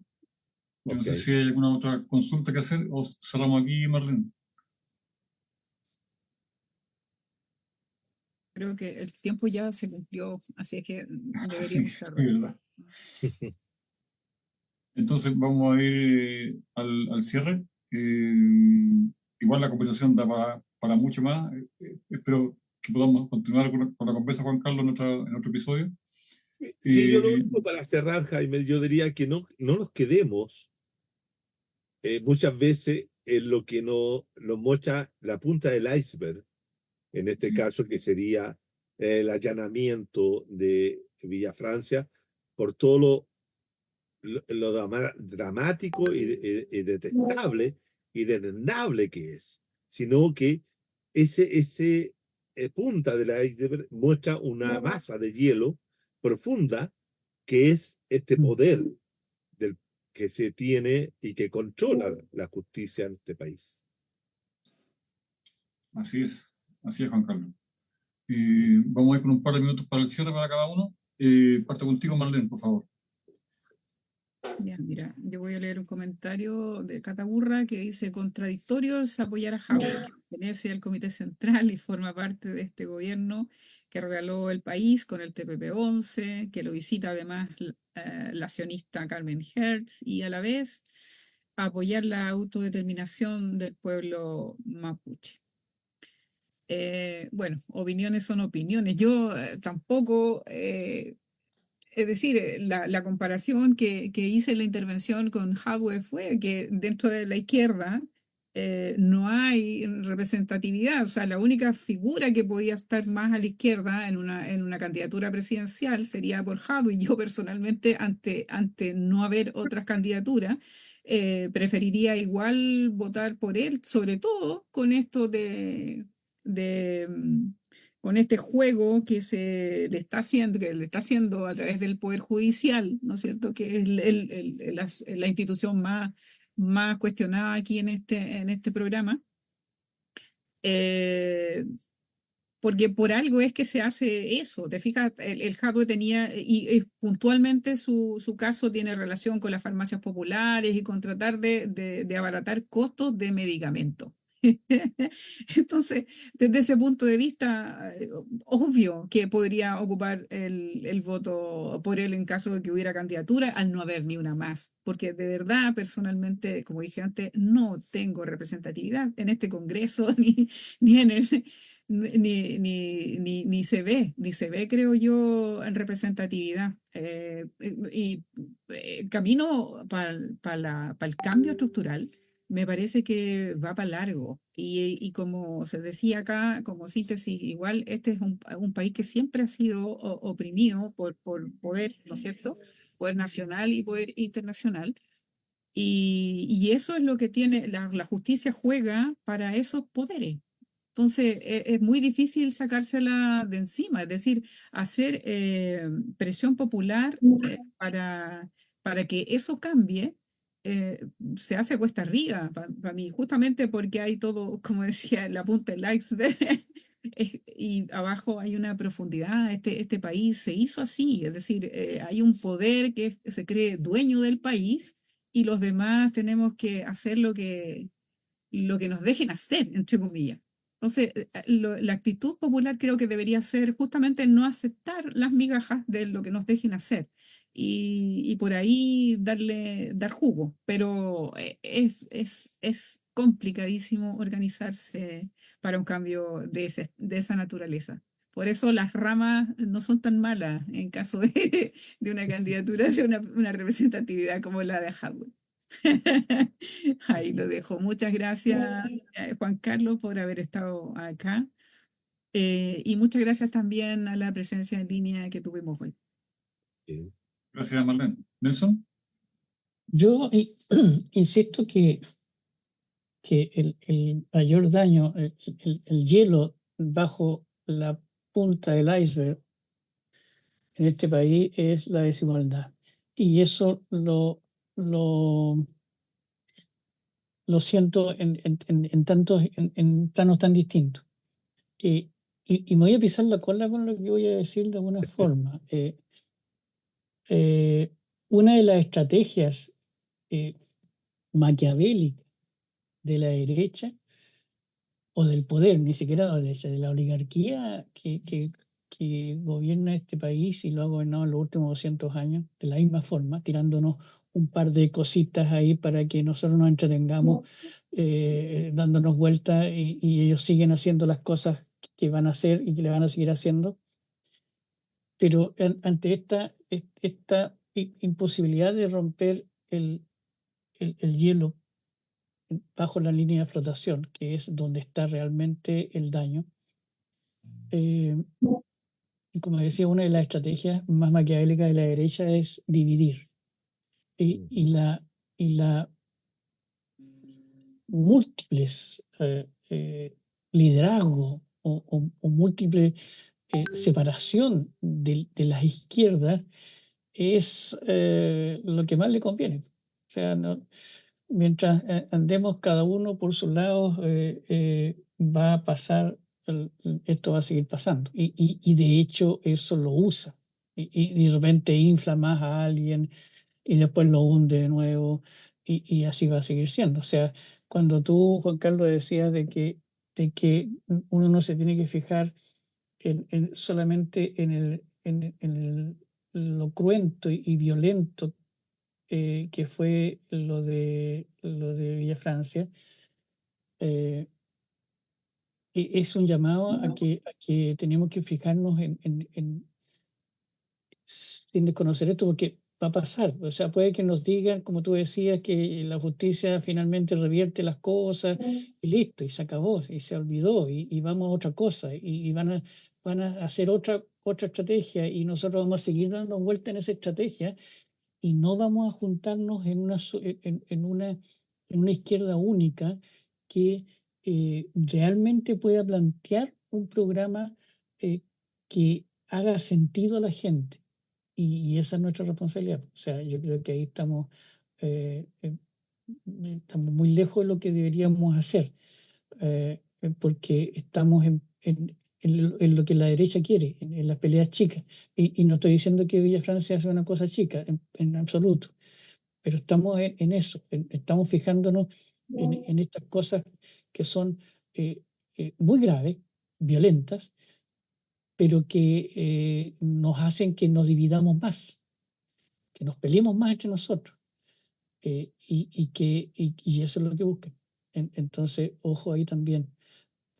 Yo no sé Ok. si hay alguna otra consulta que hacer o cerramos aquí, Marlene. Creo que el tiempo ya se cumplió, así es que Sí, deberíamos sí, cerrar. verdad. Entonces vamos a ir al cierre. Igual la conversación da para mucho más. Espero que podamos continuar con la conversa, Juan Carlos, en otro episodio. Sí, yo lo único para cerrar, Jaime, yo diría que no nos quedemos muchas veces en lo que nos muestra la punta del iceberg, en este caso que sería el allanamiento de Villa Francia, por todo lo dramático y detestable y denegable que es, sino que ese punta de la iceberg muestra una masa de hielo profunda que es este poder que se tiene y que controla la justicia en este país. Así es, Juan Carlos. Vamos a ir con un par de minutos para el cierre para cada uno. Parto contigo, Marlene, por favor. Ya, mira, yo voy a leer un comentario de Cataburra que dice: contradictorio es apoyar a Jadwe, que pertenece al Comité Central y forma parte de este gobierno que regaló el país con el TPP-11, que lo visita además la accionista Carmen Hertz, y a la vez apoyar la autodeterminación del pueblo mapuche. Bueno, opiniones son opiniones. Yo tampoco... Es decir, la comparación que hice en la intervención con Jadwe fue que dentro de la izquierda no hay representatividad. O sea, la única figura que podía estar más a la izquierda en una candidatura presidencial sería por Jadwe. Yo personalmente, ante no haber otras candidaturas, preferiría igual votar por él, sobre todo con esto con este juego que se le está haciendo a través del Poder Judicial, ¿no es cierto? Que es la institución más cuestionada aquí en este programa. Porque por algo es que se hace eso. Te fijas, el Jadwe tenía, y puntualmente su caso tiene relación con las farmacias populares y con tratar de abaratar costos de medicamentos. Entonces, desde ese punto de vista, obvio que podría ocupar el voto por él en caso de que hubiera candidatura, al no haber ni una más, porque de verdad, personalmente, como dije antes, no tengo representatividad en este Congreso, ni en el, ni se ve, creo yo, en representatividad. Camino para el cambio estructural me parece que va para largo. Y como se decía acá, como síntesis, igual este es un país que siempre ha sido oprimido por poder, ¿no es cierto? Poder nacional y poder internacional. Y eso es lo que tiene, la justicia juega para esos poderes. Entonces, es muy difícil sacársela de encima, es decir, hacer presión popular para que eso cambie, eh, se hace cuesta arriba para mí, justamente porque hay todo, como decía, la punta del iceberg, y abajo hay una profundidad. Este país se hizo así, es decir, hay un poder que se cree dueño del país y los demás tenemos que hacer lo que nos dejen hacer, entre comillas. Entonces, la actitud popular creo que debería ser justamente no aceptar las migajas de lo que nos dejen hacer y por ahí dar jugo, pero es complicadísimo organizarse para un cambio de esa naturaleza. Por eso las ramas no son tan malas en caso de una candidatura, de una representatividad como la de Howard. Ahí lo dejo. Muchas gracias, Juan Carlos, por haber estado acá. Y muchas gracias también a la presencia en línea que tuvimos hoy. Gracias, Marlene. Nelson. Yo insisto que el mayor daño, el hielo bajo la punta del iceberg en este país es la desigualdad. Y eso lo siento en planos tan distintos. Y me voy a pisar la cola con lo que voy a decir de alguna forma. Una de las estrategias maquiavélicas de la derecha o del poder, ni siquiera de la derecha, de la oligarquía que gobierna este país y lo ha gobernado en los últimos 200 años, de la misma forma, tirándonos un par de cositas ahí para que nosotros nos entretengamos dándonos vueltas y ellos siguen haciendo las cosas que van a hacer y que le van a seguir haciendo. Pero ante esta imposibilidad de romper el hielo bajo la línea de flotación, que es donde está realmente el daño, como decía, una de las estrategias más maquiavélicas de la derecha es dividir. Y la múltiples liderazgo o múltiple separación de las izquierdas es lo que más le conviene. O sea, mientras andemos cada uno por su lado, va a pasar, esto va a seguir pasando. Y de hecho eso lo usa. Y de repente infla más a alguien y después lo hunde de nuevo y así va a seguir siendo. O sea, cuando tú, Juan Carlos, decías de que uno no se tiene que fijar solamente en lo cruento y violento que fue lo de Villa Francia, es un llamado a que tenemos que fijarnos sin desconocer esto, porque va a pasar. O sea, puede que nos digan, como tú decías, que la justicia finalmente revierte las cosas y listo, y se acabó, y se olvidó, y vamos a otra cosa, y van a hacer otra estrategia, y nosotros vamos a seguir dando vuelta en esa estrategia, y no vamos a juntarnos en una izquierda única que realmente pueda plantear un programa que haga sentido a la gente. Y esa es nuestra responsabilidad. O sea, yo creo que ahí estamos muy lejos de lo que deberíamos hacer, porque estamos en lo que la derecha quiere, en las peleas chicas. Y no estoy diciendo que Villa Francia sea una cosa chica, en absoluto, pero estamos en eso, estamos fijándonos en estas cosas que son muy graves, violentas, pero que nos hacen que nos dividamos más, que nos peleemos más entre nosotros, y eso es lo que buscan. Entonces, ojo ahí también,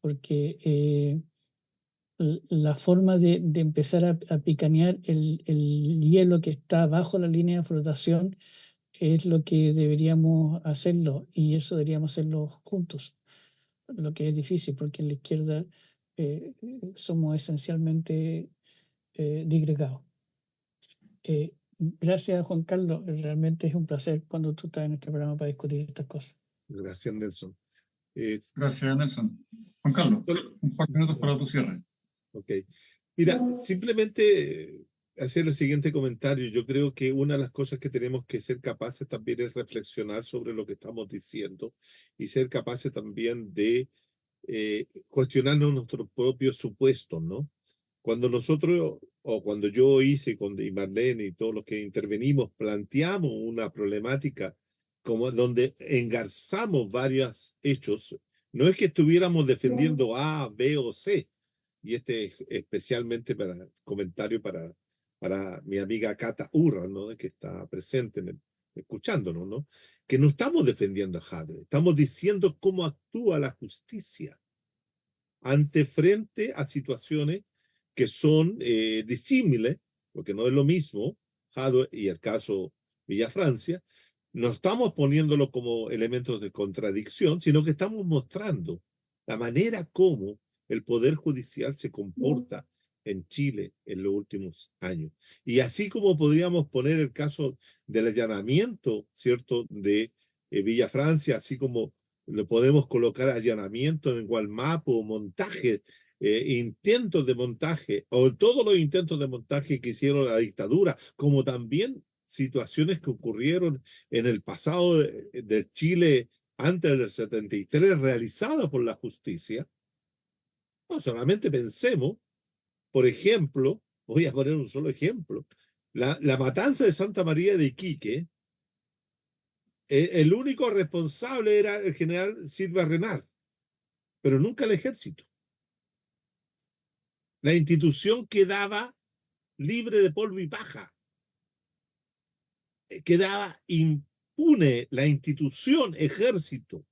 porque la forma de empezar a picanear el hielo que está bajo la línea de flotación es lo que deberíamos hacerlo, y eso deberíamos hacerlo juntos, lo que es difícil porque en la izquierda somos esencialmente disgregados. Gracias, Juan Carlos. Realmente es un placer cuando tú estás en este programa para discutir estas cosas. Gracias, Nelson. Gracias, Nelson. Juan Carlos, Solo- un par de minutos para tu cierre. Ok. Mira, simplemente hacer el siguiente comentario. Yo creo que una de las cosas que tenemos que ser capaces también es reflexionar sobre lo que estamos diciendo y ser capaces también de cuestionarnos nuestros propios supuestos, ¿no? Cuando nosotros, o cuando yo hice, y Marlene y todos los que intervenimos, planteamos una problemática como donde engarzamos varios hechos, no es que estuviéramos defendiendo A, B o C, y este es especialmente para comentario para mi amiga Cata Urra, ¿no? Que está presente escuchándonos, ¿no? Que no estamos defendiendo a Jadwe, estamos diciendo cómo actúa la justicia frente a situaciones que son disímiles, porque no es lo mismo Jadwe y el caso Villa Francia. No estamos poniéndolo como elementos de contradicción, sino que estamos mostrando la manera como el Poder Judicial se comporta en Chile en los últimos años. Y así como podríamos poner el caso del allanamiento, ¿cierto?, de Villa Francia, así como le podemos colocar allanamiento en Gualmapu o montaje, intentos de montaje, o todos los intentos de montaje que hicieron la dictadura, como también situaciones que ocurrieron en el pasado de Chile antes del 73, realizadas por la justicia. No solamente pensemos, por ejemplo, voy a poner un solo ejemplo, la matanza de Santa María de Iquique. El único responsable era el general Silva Renard, pero nunca el ejército. La institución quedaba libre de polvo y paja. Quedaba impune la institución ejército.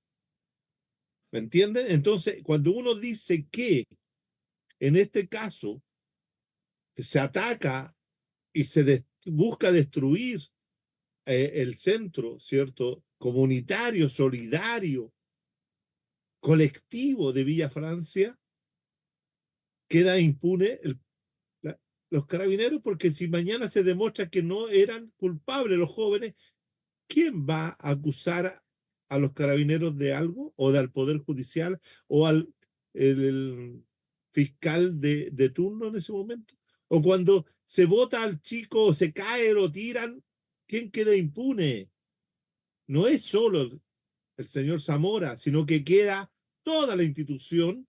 ¿Me entienden? Entonces, cuando uno dice que en este caso se ataca y se busca destruir el centro, ¿cierto?, comunitario, solidario, colectivo de Villa Francia, queda impune los carabineros, porque si mañana se demuestra que no eran culpables los jóvenes, ¿quién va a acusar a los carabineros de algo? ¿O al Poder Judicial? ¿O al el fiscal de turno en ese momento? ¿O cuando se vota al chico o se cae, lo tiran, quién queda impune? No es solo el señor Zamora, sino que queda toda la institución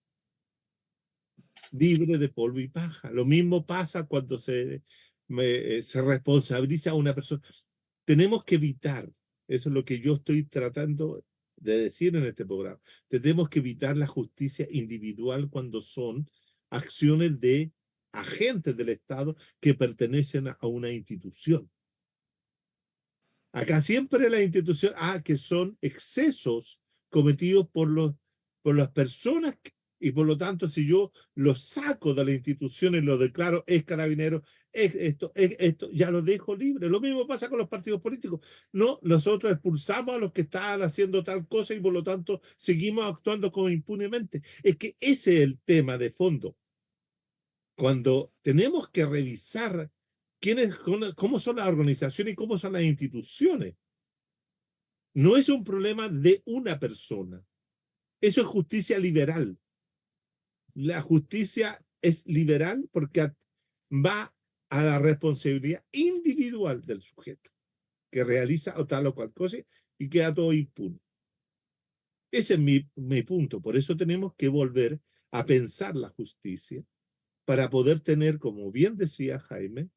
libre de polvo y paja. Lo mismo pasa cuando se responsabiliza a una persona. Tenemos que evitar, eso es lo que yo estoy tratando de decir en este programa, tenemos que evitar la justicia individual cuando son acciones de agentes del Estado que pertenecen a una institución. Acá siempre la institución, que son excesos cometidos por las personas, y por lo tanto, si yo lo saco de la institución y lo declaro es carabinero, es esto, ya lo dejo libre. Lo mismo pasa con los partidos políticos. No, nosotros expulsamos a los que estaban haciendo tal cosa y por lo tanto seguimos actuando como impunemente. Es que ese es el tema de fondo. Cuando tenemos que revisar cómo son las organizaciones y cómo son las instituciones, no es un problema de una persona. Eso es justicia liberal. La justicia es liberal porque va a la responsabilidad individual del sujeto que realiza o tal o cual cosa y queda todo impune. Ese es mi punto. Por eso tenemos que volver a pensar la justicia para poder tener, como bien decía Jaime,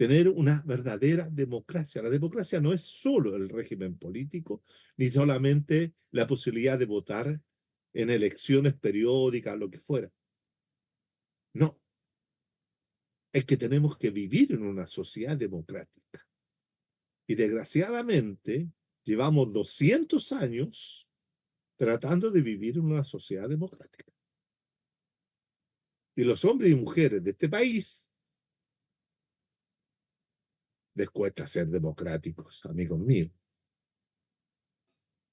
tener una verdadera democracia. La democracia no es solo el régimen político, ni solamente la posibilidad de votar en elecciones periódicas, lo que fuera. No. Es que tenemos que vivir en una sociedad democrática. Y desgraciadamente, llevamos 200 años tratando de vivir en una sociedad democrática. Y los hombres y mujeres de este país les cuesta ser democráticos, amigos míos.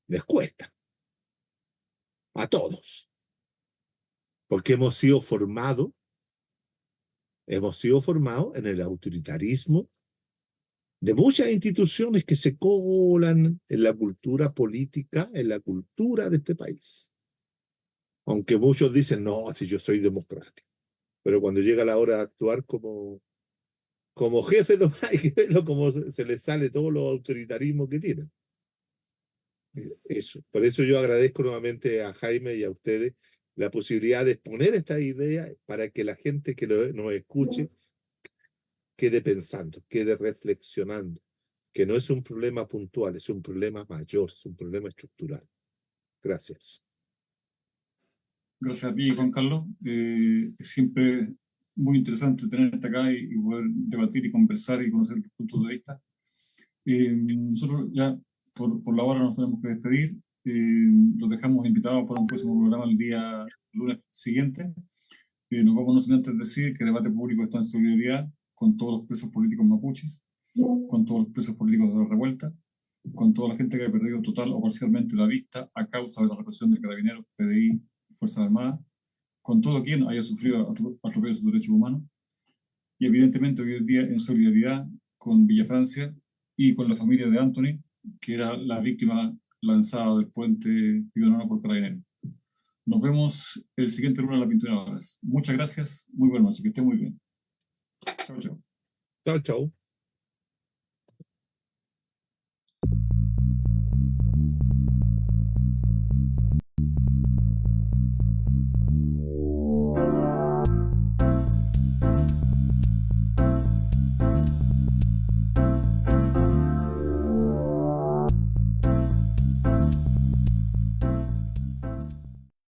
Les cuesta. A todos. Porque hemos sido formados en el autoritarismo de muchas instituciones que se colan en la cultura política, en la cultura de este país. Aunque muchos dicen, no, si yo soy democrático. Pero cuando llega la hora de actuar como jefe, no hay que verlo como se les sale todo los autoritarismos que tienen. Eso. Por eso yo agradezco nuevamente a Jaime y a ustedes la posibilidad de exponer esta idea para que la gente que nos escuche quede pensando, quede reflexionando, que no es un problema puntual, es un problema mayor, es un problema estructural. Gracias. Gracias a ti, Juan Carlos. Es siempre muy interesante tenerte acá y poder debatir y conversar y conocer los puntos de vista. Nosotros ya por la hora nos tenemos que despedir. Los dejamos invitados para un próximo programa el día lunes siguiente. Nos vamos no sin antes decir que Debate Público está en solidaridad con todos los presos políticos mapuches, con todos los presos políticos de la revuelta, con toda la gente que ha perdido total o parcialmente la vista a causa de la represión de Carabineros, PDI, Fuerzas Armadas, con todo quien haya sufrido atropello de sus derechos humanos, y evidentemente hoy en día en solidaridad con Villa Francia y con la familia de Anthony, que era la víctima lanzada del puente Pío por Carabineros. Nos vemos el siguiente lunes a las 21 horas. Muchas gracias, muy buenas noches, que estén muy bien. Chao, chao. Chao, chao.